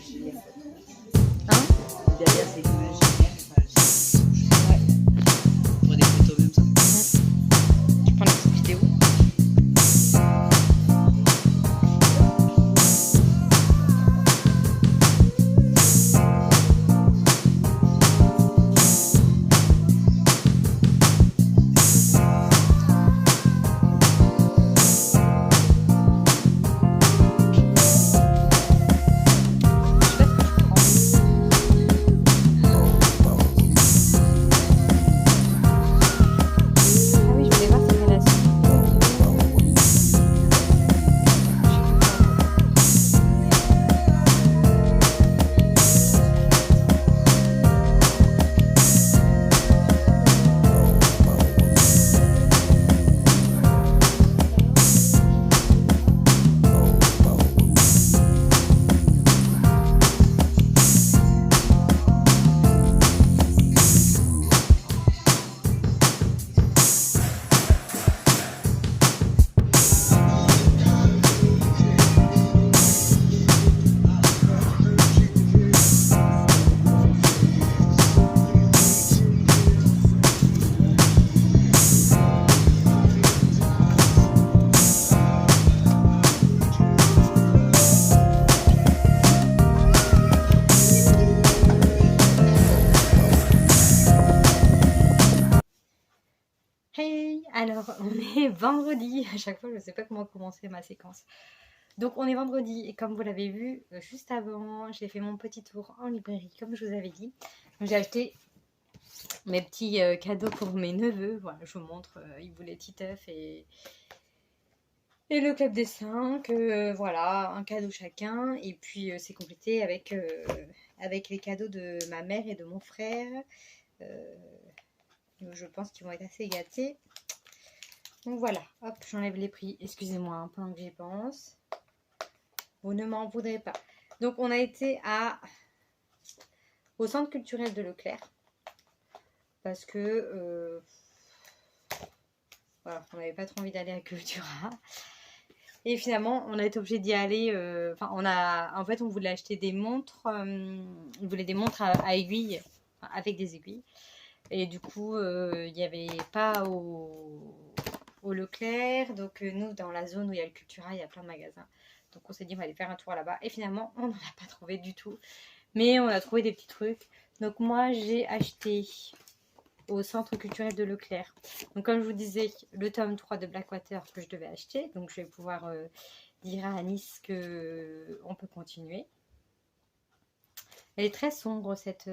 Derrière, c'est imaginaire. Ouais. On prend des photos même ça. Je prends une petite vidéo. Je sais pas ce que je prends. Ah oui, je voulais voir si c'était la suite. Je sais plus comment ça s'appelle. Hey, alors on est vendredi. À chaque fois, je ne sais pas comment commencer ma séquence. Donc on est vendredi et comme vous l'avez vu juste avant, j'ai fait mon petit tour en librairie comme je vous avais dit. Donc, j'ai acheté mes petits cadeaux pour mes neveux. Voilà, je vous montre. Ils voulaient Titeuf et le club des 5. Voilà, un cadeau chacun. Et puis c'est complété avec les cadeaux de ma mère et de mon frère. Je pense qu'ils vont être assez gâtés. Donc voilà, hop, j'enlève les prix. Excusez-moi, un pendant que j'y pense. Vous ne m'en voudrez pas. Donc on a été au centre culturel de Leclerc. Parce que voilà, on n'avait pas trop envie d'aller à Cultura. Et finalement, on a été obligé d'y aller. En fait, on voulait acheter des montres. On voulait des montres à aiguilles, avec des aiguilles. Et du coup, il n'y avait pas au Leclerc. Donc, nous, dans la zone où il y a le Cultura, il y a plein de magasins. Donc, on s'est dit, on va aller faire un tour là-bas. Et finalement, on n'en a pas trouvé du tout. Mais on a trouvé des petits trucs. Donc, moi, j'ai acheté au centre culturel de Leclerc. Donc, comme je vous disais, le tome 3 de Blackwater que je devais acheter. Donc, je vais pouvoir dire à Anis qu'on peut continuer. Elle est très sombre, cette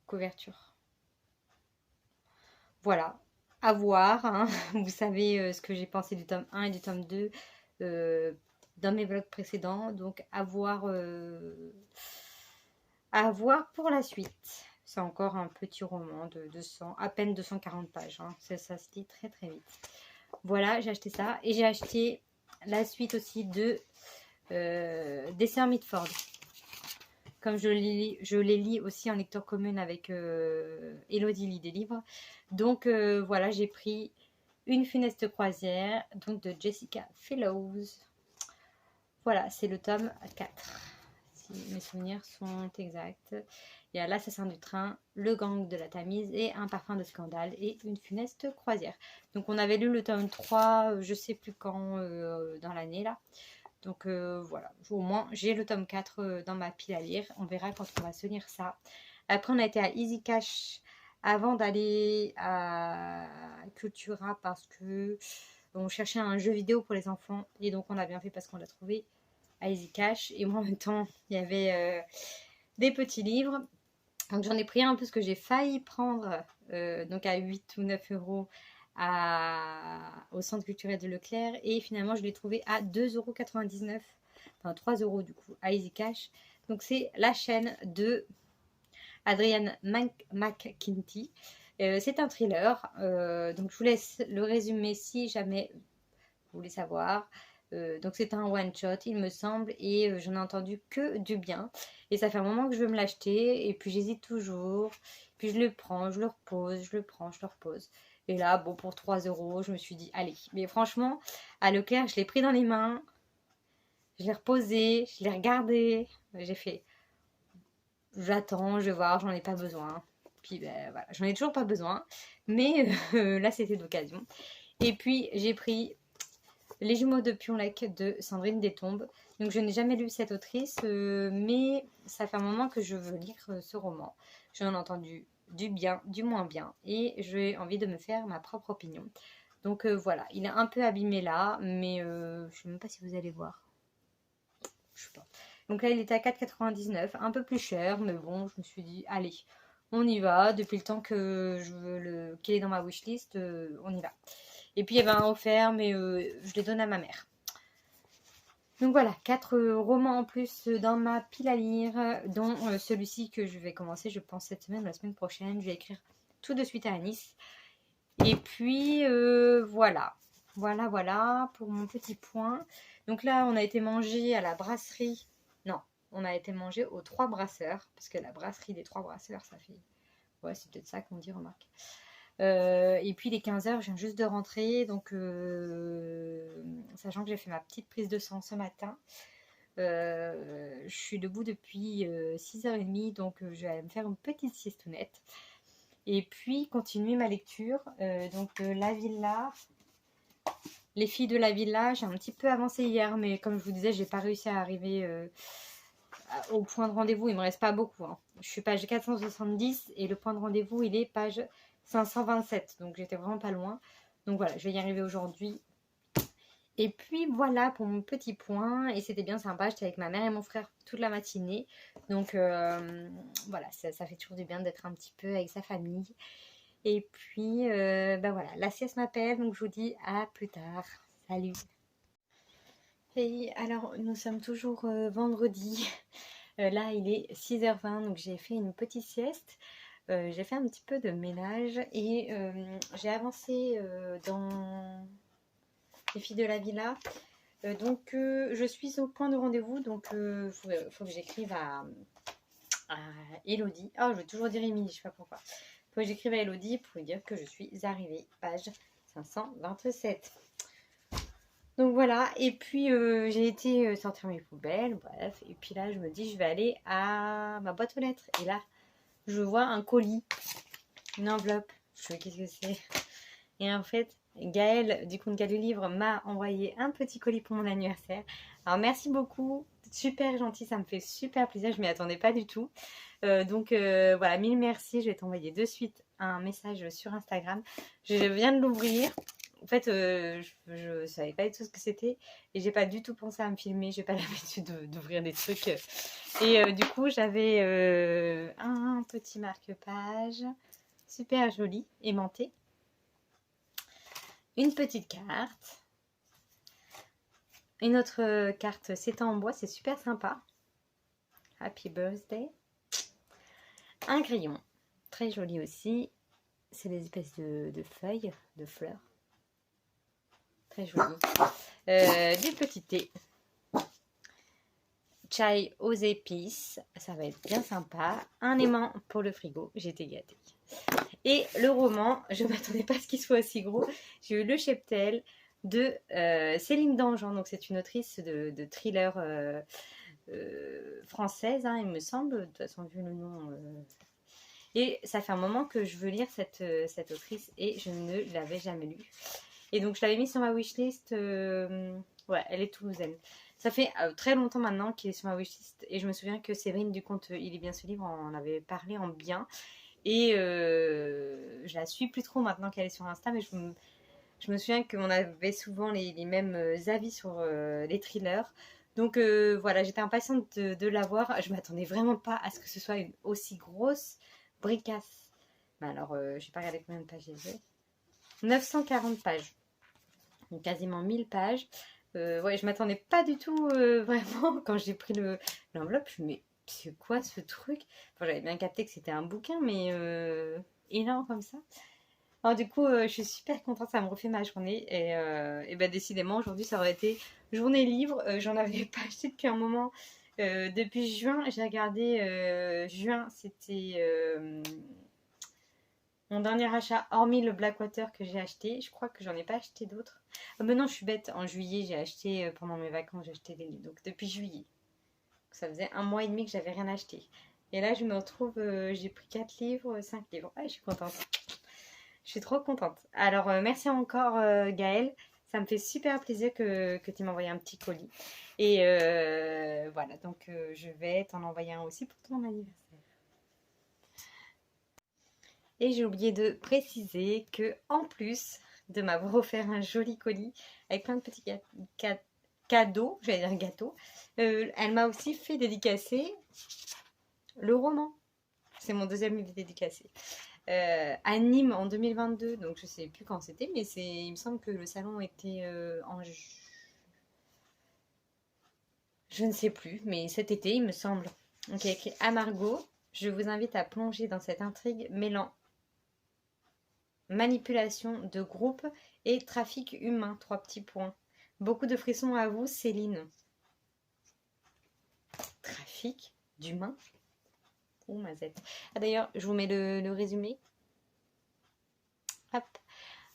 couverture. Voilà, à voir. Hein. Vous savez ce que j'ai pensé du tome 1 et du tome 2 dans mes vlogs précédents. Donc, à voir pour la suite. C'est encore un petit roman de 200, à peine 240 pages. Hein. Ça se lit très très vite. Voilà, j'ai acheté ça. Et j'ai acheté la suite aussi de des Sœurs Mitford. Comme je les lis aussi en lecture commune avec Elodie lit des livres. Donc voilà, j'ai pris Une funeste croisière, donc de Jessica Fellows. Voilà, c'est le tome 4, si mes souvenirs sont exacts. Il y a L'assassin du train, Le gang de la Tamise et Un parfum de scandale et Une funeste croisière. Donc on avait lu le tome 3, je sais plus quand, dans l'année là. Donc voilà, au moins j'ai le tome 4 dans ma pile à lire. On verra quand on va se lire ça. Après on a été à Easy Cash avant d'aller à Cultura parce que on cherchait un jeu vidéo pour les enfants. Et donc on a bien fait parce qu'on l'a trouvé à Easy Cash. Et moi en même temps il y avait des petits livres. Donc j'en ai pris un parce que j'ai failli prendre donc à 8 ou 9 euros au centre culturel de Leclerc. Et finalement je l'ai trouvé à 2,99 €. Enfin 3 euros du coup à Easy Cash. Donc c'est La chaîne de Adrienne McKinty. C'est un thriller. Donc je vous laisse le résumé si jamais vous voulez savoir. Donc c'est un one shot il me semble et j'en ai entendu que du bien et ça fait un moment que je veux me l'acheter et puis j'hésite toujours, puis je le prends, je le repose, je le prends, je le repose et là bon pour 3 euros je me suis dit allez, mais franchement à Leclerc je l'ai pris dans les mains, je l'ai reposé, je l'ai regardé, j'ai fait j'attends, je vais voir, j'en ai pas besoin, puis ben voilà, j'en ai toujours pas besoin mais là c'était d'occasion et puis j'ai pris Les jumeaux de Pionlec de Sandrine Détombe. Donc je n'ai jamais lu cette autrice, mais ça fait un moment que je veux lire ce roman. J'en ai entendu du bien, du moins bien, et j'ai envie de me faire ma propre opinion. Donc voilà, il est un peu abîmé là, mais je ne sais même pas si vous allez voir. Je sais pas. Donc là il était à 4,99, un peu plus cher, mais bon, je me suis dit, allez, on y va. Depuis le temps que je veux qu'il est dans ma wishlist, on y va. Et puis il y avait un offert, mais je les donne à ma mère. Donc voilà, 4 romans en plus dans ma pile à lire, dont celui-ci que je vais commencer, je pense, cette semaine ou la semaine prochaine. Je vais écrire tout de suite à Anis. Et puis voilà. Voilà pour mon petit point. Donc là, on a été manger à la brasserie. Non, on a été manger aux 3 brasseurs. Parce que la brasserie des 3 brasseurs, ça fait... Ouais, c'est peut-être ça qu'on dit, remarque. Et puis les 15 h, je viens juste de rentrer, donc sachant que j'ai fait ma petite prise de sang ce matin, je suis debout depuis 6h30, donc je vais me faire une petite siestonnette. Et puis continuer ma lecture, donc La Villa, Les filles de la Villa, j'ai un petit peu avancé hier, mais comme je vous disais, j'ai pas réussi à arriver au point de rendez-vous, il me reste pas beaucoup, hein. Je suis page 470 et le point de rendez-vous il est page 527, donc j'étais vraiment pas loin. Donc voilà, je vais y arriver aujourd'hui. Et puis voilà pour mon petit point, et c'était bien sympa, j'étais avec ma mère et mon frère toute la matinée. Donc voilà, ça fait toujours du bien d'être un petit peu avec sa famille. Et puis ben voilà, la sieste m'appelle, donc je vous dis à plus tard. Salut. Et alors nous sommes toujours vendredi. Là il est 6h20, donc j'ai fait une petite sieste. J'ai fait un petit peu de ménage et j'ai avancé dans Les filles de la villa. Donc je suis au point de rendez-vous, donc faut que j'écrive à Elodie. Oh, je vais toujours dire Émilie, je sais pas pourquoi. Faut que j'écrive à Elodie pour lui dire que je suis arrivée, page 527. Donc voilà, et puis j'ai été sortir mes poubelles, bref, et puis là je me dis je vais aller à ma boîte aux lettres, et là je vois un colis, une enveloppe, je sais qu'est-ce que c'est, et en fait Gaëlle du compte Galu Livre m'a envoyé un petit colis pour mon anniversaire. Alors merci beaucoup, super gentil, ça me fait super plaisir, je m'y attendais pas du tout. Donc voilà, mille merci, je vais t'envoyer de suite un message sur Instagram. Je viens de l'ouvrir. En fait, je savais pas du tout ce que c'était et j'ai pas du tout pensé à me filmer. J'ai pas l'habitude d'ouvrir des trucs. Et du coup, j'avais un petit marque-page super joli, aimanté. Une petite carte. Une autre carte, c'est en bois, c'est super sympa. Happy birthday. Un crayon, très joli aussi. C'est des espèces de feuilles, de fleurs. très joli. Du petit thé. Chai aux épices, ça va être bien sympa. Un aimant pour le frigo, j'ai été gâtée. Et le roman, je ne m'attendais pas à ce qu'il soit aussi gros. J'ai eu Le Cheptel de Céline Dangean. Donc c'est une autrice de thriller française, hein, il me semble. De toute façon, vu le nom. Et ça fait un moment que je veux lire cette autrice et je ne l'avais jamais lue. Et donc je l'avais mis sur ma wishlist. Ouais, elle est toulousaine. Ça fait très longtemps maintenant qu'il est sur ma wishlist. Et je me souviens que Séverine Duconte, il est bien ce livre, on en avait parlé en bien. Et je la suis plus trop maintenant qu'elle est sur Insta, mais je me souviens qu'on avait souvent les mêmes avis sur les thrillers. Donc voilà, j'étais impatiente de la voir. Je m'attendais vraiment pas à ce que ce soit une aussi grosse bricasse. Mais alors, je n'ai pas regardé combien de pages j'ai. 940 pages. Donc quasiment 1000 pages. Ouais, je m'attendais pas du tout vraiment quand j'ai pris l'enveloppe. Je me dis, mais c'est quoi ce truc? Enfin, j'avais bien capté que c'était un bouquin, mais énorme comme ça. Alors du coup, je suis super contente, ça me refait ma journée. Et ben décidément, aujourd'hui, ça aurait été journée libre. J'en avais pas acheté depuis un moment. Depuis juin, j'ai regardé. Juin, c'était mon dernier achat, hormis le Blackwater que j'ai acheté. Je crois que j'en ai pas acheté d'autres. Ah ben non, je suis bête. En juillet, j'ai acheté, pendant mes vacances, j'ai acheté des livres. Donc depuis juillet. Ça faisait 1 mois et demi que j'avais rien acheté. Et là, je me retrouve, j'ai pris 4 livres, 5 livres. Ah, je suis contente. Je suis trop contente. Alors, merci encore Gaëlle. Ça me fait super plaisir que tu m'aies envoyé un petit colis. Et voilà, donc je vais t'en envoyer un aussi pour ton anniversaire. Et j'ai oublié de préciser que en plus de m'avoir offert un joli colis avec plein de petits cadeaux, j'allais dire gâteaux, elle m'a aussi fait dédicacer le roman. C'est mon deuxième livre dédicacé. À Nîmes en 2022, donc je sais plus quand c'était, mais il me semble que le salon était je ne sais plus, mais cet été il me semble. Donc il y a écrit à Margot, je vous invite à plonger dans cette intrigue mêlant manipulation de groupe et trafic humain, 3 petits points. Beaucoup de frissons à vous, Céline. Trafic d'humains. Oh mazette. Ah d'ailleurs, je vous mets le résumé. Hop.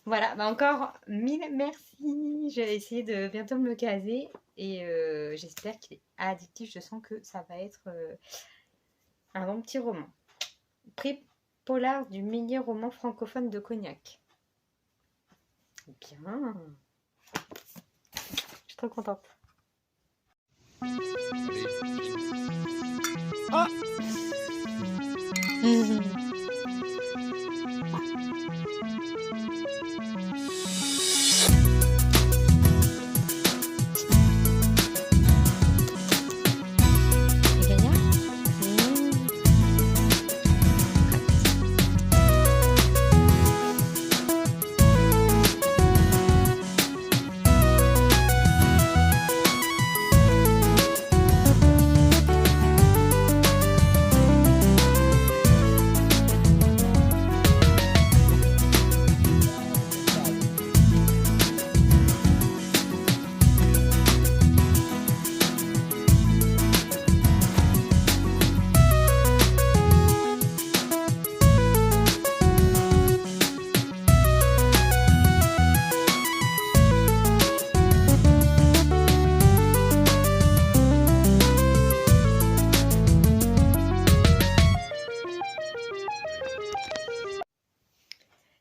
Voilà, bah encore 1000 merci. Je vais essayer de bientôt me le caser et j'espère qu'il est addictif. Je sens que ça va être un bon petit roman. Prix Polar du meilleur roman francophone de Cognac. Bien. Je suis trop contente. Oh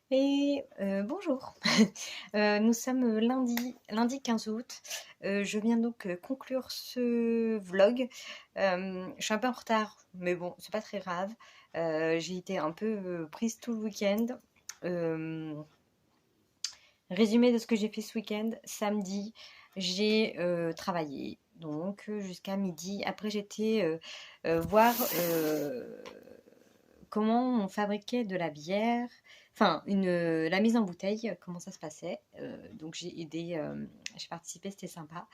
Et bonjour, nous sommes lundi 15 août. Je viens donc conclure ce vlog. Je suis un peu en retard, mais bon, c'est pas très grave. J'ai été un peu prise tout le week-end. Résumé de ce que j'ai fait ce week-end. Samedi, j'ai travaillé donc jusqu'à midi. Après, j'étais voir comment on fabriquait de la bière. Enfin, la mise en bouteille, comment ça se passait. Donc j'ai aidé, j'ai participé, c'était sympa.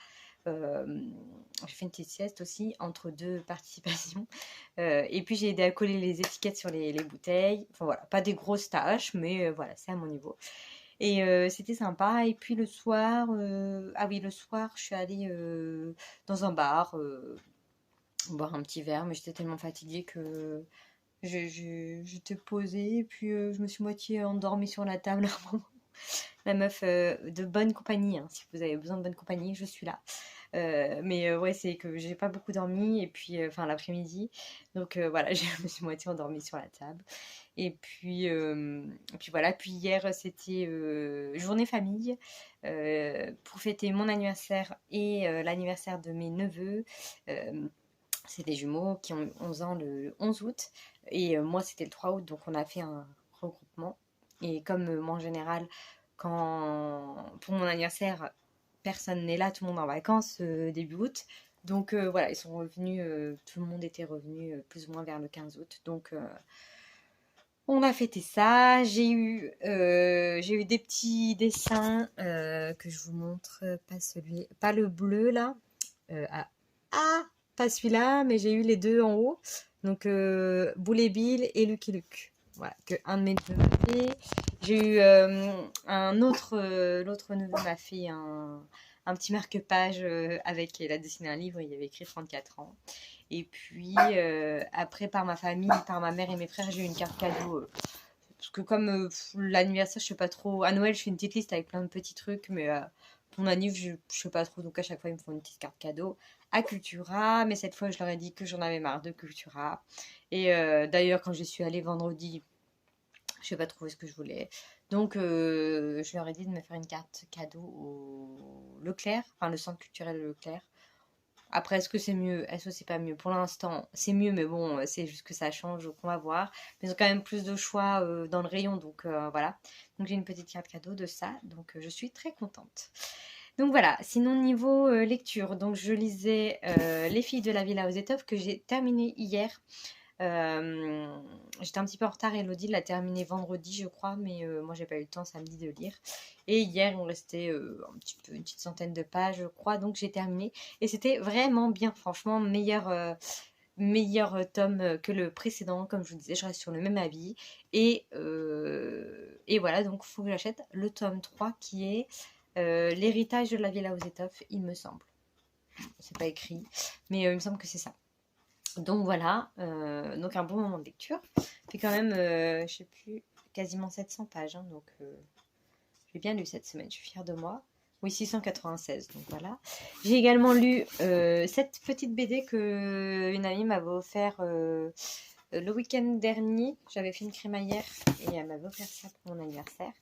J'ai fait une petite sieste aussi entre deux participations. Et puis j'ai aidé à coller les étiquettes sur les bouteilles. Enfin voilà, pas des grosses tâches, mais voilà, c'est à mon niveau. Et c'était sympa. Et puis le soir, ah oui, le soir, je suis allée dans un bar boire un petit verre, mais j'étais tellement fatiguée que j'étais posée. Et puis je me suis moitié endormie sur la table à un moment. La meuf de bonne compagnie, hein. Si vous avez besoin de bonne compagnie, je suis là. Mais ouais, c'est que j'ai pas beaucoup dormi, et puis, enfin l'après-midi. Donc voilà, je me suis moitié endormie sur la table. Et puis voilà, puis hier c'était journée famille pour fêter mon anniversaire et l'anniversaire de mes neveux. Euh, c'est des jumeaux qui ont 11 ans le 11 août. Et moi, c'était le 3 août, donc on a fait un regroupement. Et comme moi, en général, pour mon anniversaire, personne n'est là, tout le monde est en vacances début août. Donc voilà, ils sont revenus, tout le monde était revenu plus ou moins vers le 15 août. Donc on a fêté ça. J'ai eu des petits dessins que je vous montre. Pas le bleu là. Ah, pas celui-là, mais j'ai eu les deux en haut. Donc, Boulet Bill et Lucky Luke. Voilà, que un de mes neveux m'a fait. J'ai eu l'autre neveu m'a fait un petit marque-page avec, il a dessiné un livre, il y avait écrit 34 ans. Et puis, après, par ma famille, par ma mère et mes frères, j'ai eu une carte cadeau. Parce que comme l'anniversaire, je sais pas trop. À Noël, je fais une petite liste avec plein de petits trucs, mais mon anniv, je sais pas trop. Donc à chaque fois, ils me font une petite carte cadeau à Cultura. Mais cette fois, je leur ai dit que j'en avais marre de Cultura. Et d'ailleurs, quand j'y suis allée vendredi, je sais pas trouvé ce que je voulais. Donc je leur ai dit de me faire une carte cadeau au Leclerc, enfin le centre culturel Leclerc. Après, est-ce que c'est mieux? Est-ce que c'est pas mieux? Pour l'instant, c'est mieux, mais bon, c'est juste que ça change, donc on va voir. Mais ils ont quand même plus de choix dans le rayon, donc voilà. Donc j'ai une petite carte cadeau de ça, donc je suis très contente. Donc voilà, sinon niveau lecture, donc je lisais Les filles de la Villa aux étoffes que j'ai terminé hier. J'étais un petit peu en retard, Elodie l'a terminé vendredi, je crois, mais moi j'ai pas eu le temps samedi de lire. Et hier, il me restait une petite centaine de pages, je crois, donc j'ai terminé. Et c'était vraiment bien, franchement, meilleur tome que le précédent. Comme je vous disais, je reste sur le même avis. Et voilà, donc il faut que j'achète le tome 3 qui est L'héritage de la Villa aux étoffes, il me semble. C'est pas écrit, mais il me semble que c'est ça. Donc voilà, donc un bon moment de lecture. Fait quand même, je sais plus, quasiment 700 pages, hein, donc j'ai bien lu cette semaine, je suis fière de moi. Oui, 696, donc voilà. J'ai également lu cette petite BD que une amie m'avait offert le week-end dernier. J'avais fait une crémaillère et elle m'avait offert ça pour mon anniversaire.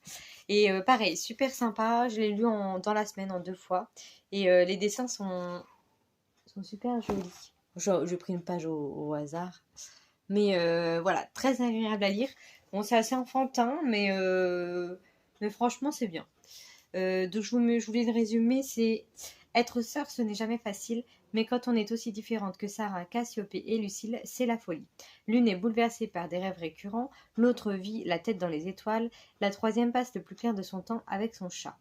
Et pareil, super sympa, je l'ai lu dans la semaine en 2 fois. Et les dessins sont super jolis. J'ai pris une page au hasard. Mais voilà, très agréable à lire. Bon, c'est assez enfantin, mais franchement, c'est bien. Donc, je voulais le résumer, c'est être sœur, ce n'est jamais facile, mais quand on est aussi différente que Sarah, Cassiopée et Lucille, c'est la folie. L'une est bouleversée par des rêves récurrents, l'autre vit la tête dans les étoiles, la troisième passe le plus clair de son temps avec son chat.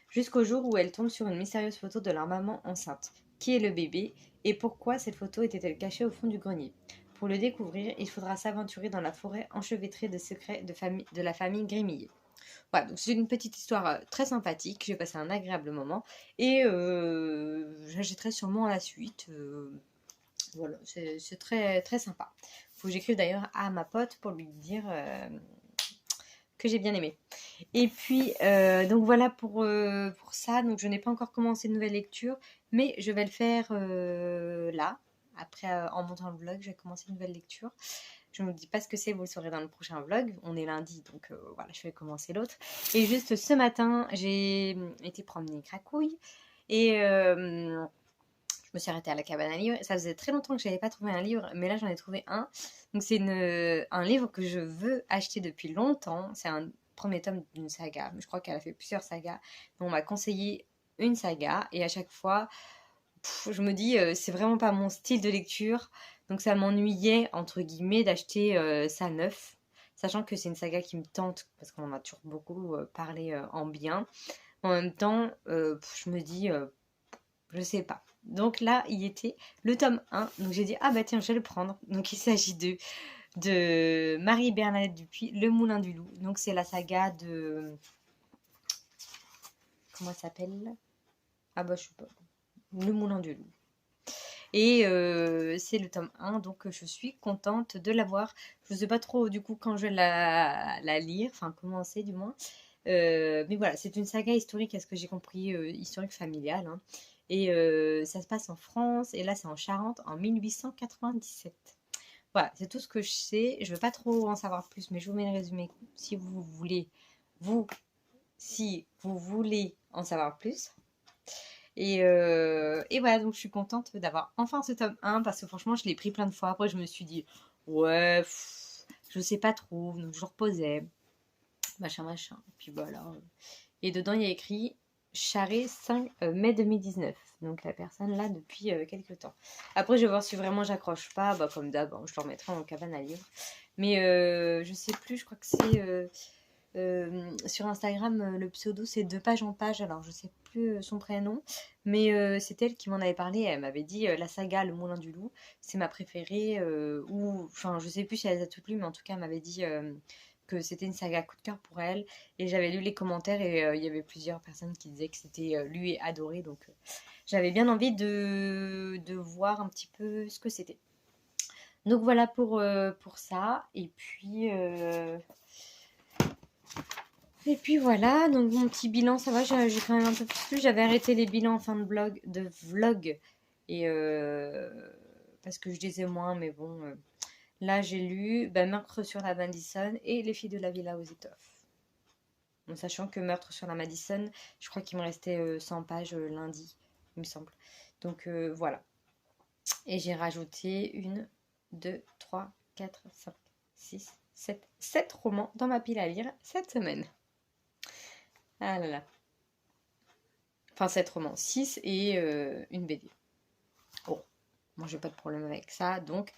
Jusqu'au jour où elle tombe sur une mystérieuse photo de leur maman enceinte. Qui est le bébé et pourquoi cette photo était-elle cachée au fond du grenier? Pour le découvrir, il faudra s'aventurer dans la forêt enchevêtrée de secrets de la famille Grémillet. Voilà, donc c'est une petite histoire très sympathique. J'ai passé un agréable moment et j'achèterai sûrement la suite. Voilà, c'est très, très sympa. Faut que j'écrive d'ailleurs à ma pote pour lui dire que j'ai bien aimé. Et puis, donc voilà pour ça. Donc je n'ai pas encore commencé de nouvelle lecture, mais je vais le faire là. Après, en montant le vlog, je vais commencer une nouvelle lecture. Je ne vous dis pas ce que c'est, vous le saurez dans le prochain vlog. On est lundi, donc voilà, je vais commencer l'autre. Et juste ce matin, j'ai été promener Cracouille et je me suis arrêtée à la cabane à livres. Ça faisait très longtemps que je n'avais pas trouvé un livre, mais là j'en ai trouvé un. Donc c'est un livre que je veux acheter depuis longtemps. C'est un premier tome d'une saga. Je crois qu'elle a fait plusieurs sagas. On m'a conseillé une saga et à chaque fois, je me dis c'est vraiment pas mon style de lecture. Donc ça m'ennuyait entre guillemets d'acheter ça neuf. Sachant que c'est une saga qui me tente parce qu'on en a toujours beaucoup parlé en bien. En même temps, je me dis je sais pas. Donc là, il était le tome 1. Donc j'ai dit, ah bah tiens, je vais le prendre. Donc il s'agit de Marie-Bernadette Dupuis, Le Moulin du Loup. Donc c'est la saga de comment ça s'appelle? Ah bah je sais pas. Le Moulin du Loup. Et c'est le tome 1, donc je suis contente de l'avoir. Je ne sais pas trop du coup quand je vais la lire, enfin commencer du moins. Mais voilà, c'est une saga historique, à ce que j'ai compris, historique familiale, hein. Et ça se passe en France, et là c'est en Charente en 1897. Voilà, c'est tout ce que je sais. Je ne veux pas trop en savoir plus, mais je vous mets le résumé si vous voulez, vous, si vous voulez en savoir plus. Et voilà, donc je suis contente d'avoir enfin ce tome 1 parce que franchement, je l'ai pris plein de fois. Après, je me suis dit, ouais, je sais pas trop. Donc, je reposais, machin, machin. Et puis voilà. Et dedans, il y a écrit Charret 5 mai 2019. Donc, la personne là depuis quelques temps. Après, je vais voir si vraiment j'accroche pas. Bah, comme d'hab, hein, je le remettrai en cabane à livres. Mais je sais plus, je crois que c'est. Sur Instagram, le pseudo c'est de page en page. Alors je sais plus son prénom, mais c'est elle qui m'en avait parlé. Elle m'avait dit la saga Le Moulin du Loup, c'est ma préférée. Ou enfin, je sais plus si elle les a toutes lues, mais en tout cas, elle m'avait dit que c'était une saga coup de cœur pour elle. Et j'avais lu les commentaires et il y avait plusieurs personnes qui disaient que c'était lu et adoré. Donc j'avais bien envie de voir un petit peu ce que c'était. Donc voilà pour ça. Et puis voilà, donc mon petit bilan, ça va, j'ai quand même un peu plus lu. J'avais arrêté les bilans en fin de vlog, et parce que je lisais moins, mais bon, là j'ai lu Meurtre sur la Madison et Les filles de la Villa aux étoffes. En sachant que Meurtre sur la Madison, je crois qu'il me restait 100 pages lundi, il me semble. Donc voilà. Et j'ai rajouté 1, 2, 3, 4, 5, 6, 7 romans dans ma pile à lire cette semaine. Ah là là. Enfin, 7 romans, 6 et une BD. Bon, moi j'ai pas de problème avec ça, donc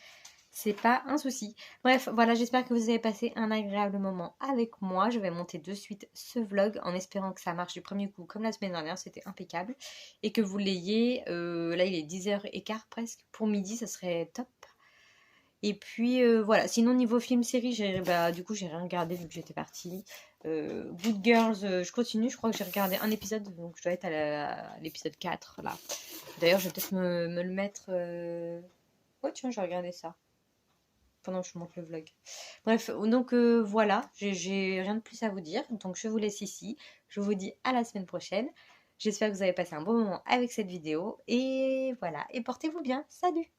c'est pas un souci. Bref, voilà, j'espère que vous avez passé un agréable moment avec moi. Je vais monter de suite ce vlog en espérant que ça marche du premier coup, comme la semaine dernière, c'était impeccable. Et que vous l'ayez, là il est 10h15 presque, pour midi, ça serait top. Et puis voilà, sinon niveau film-série, du coup j'ai rien regardé vu que j'étais partie. Good Girls, je continue, je crois que j'ai regardé un épisode, donc je dois être à l'épisode 4 là. D'ailleurs, je vais peut-être me le mettre. Ouais, tiens, je vais regarder ça pendant que je monte le vlog. Bref, donc voilà, j'ai rien de plus à vous dire, donc je vous laisse ici. Je vous dis à la semaine prochaine. J'espère que vous avez passé un bon moment avec cette vidéo. Et voilà, et portez-vous bien. Salut!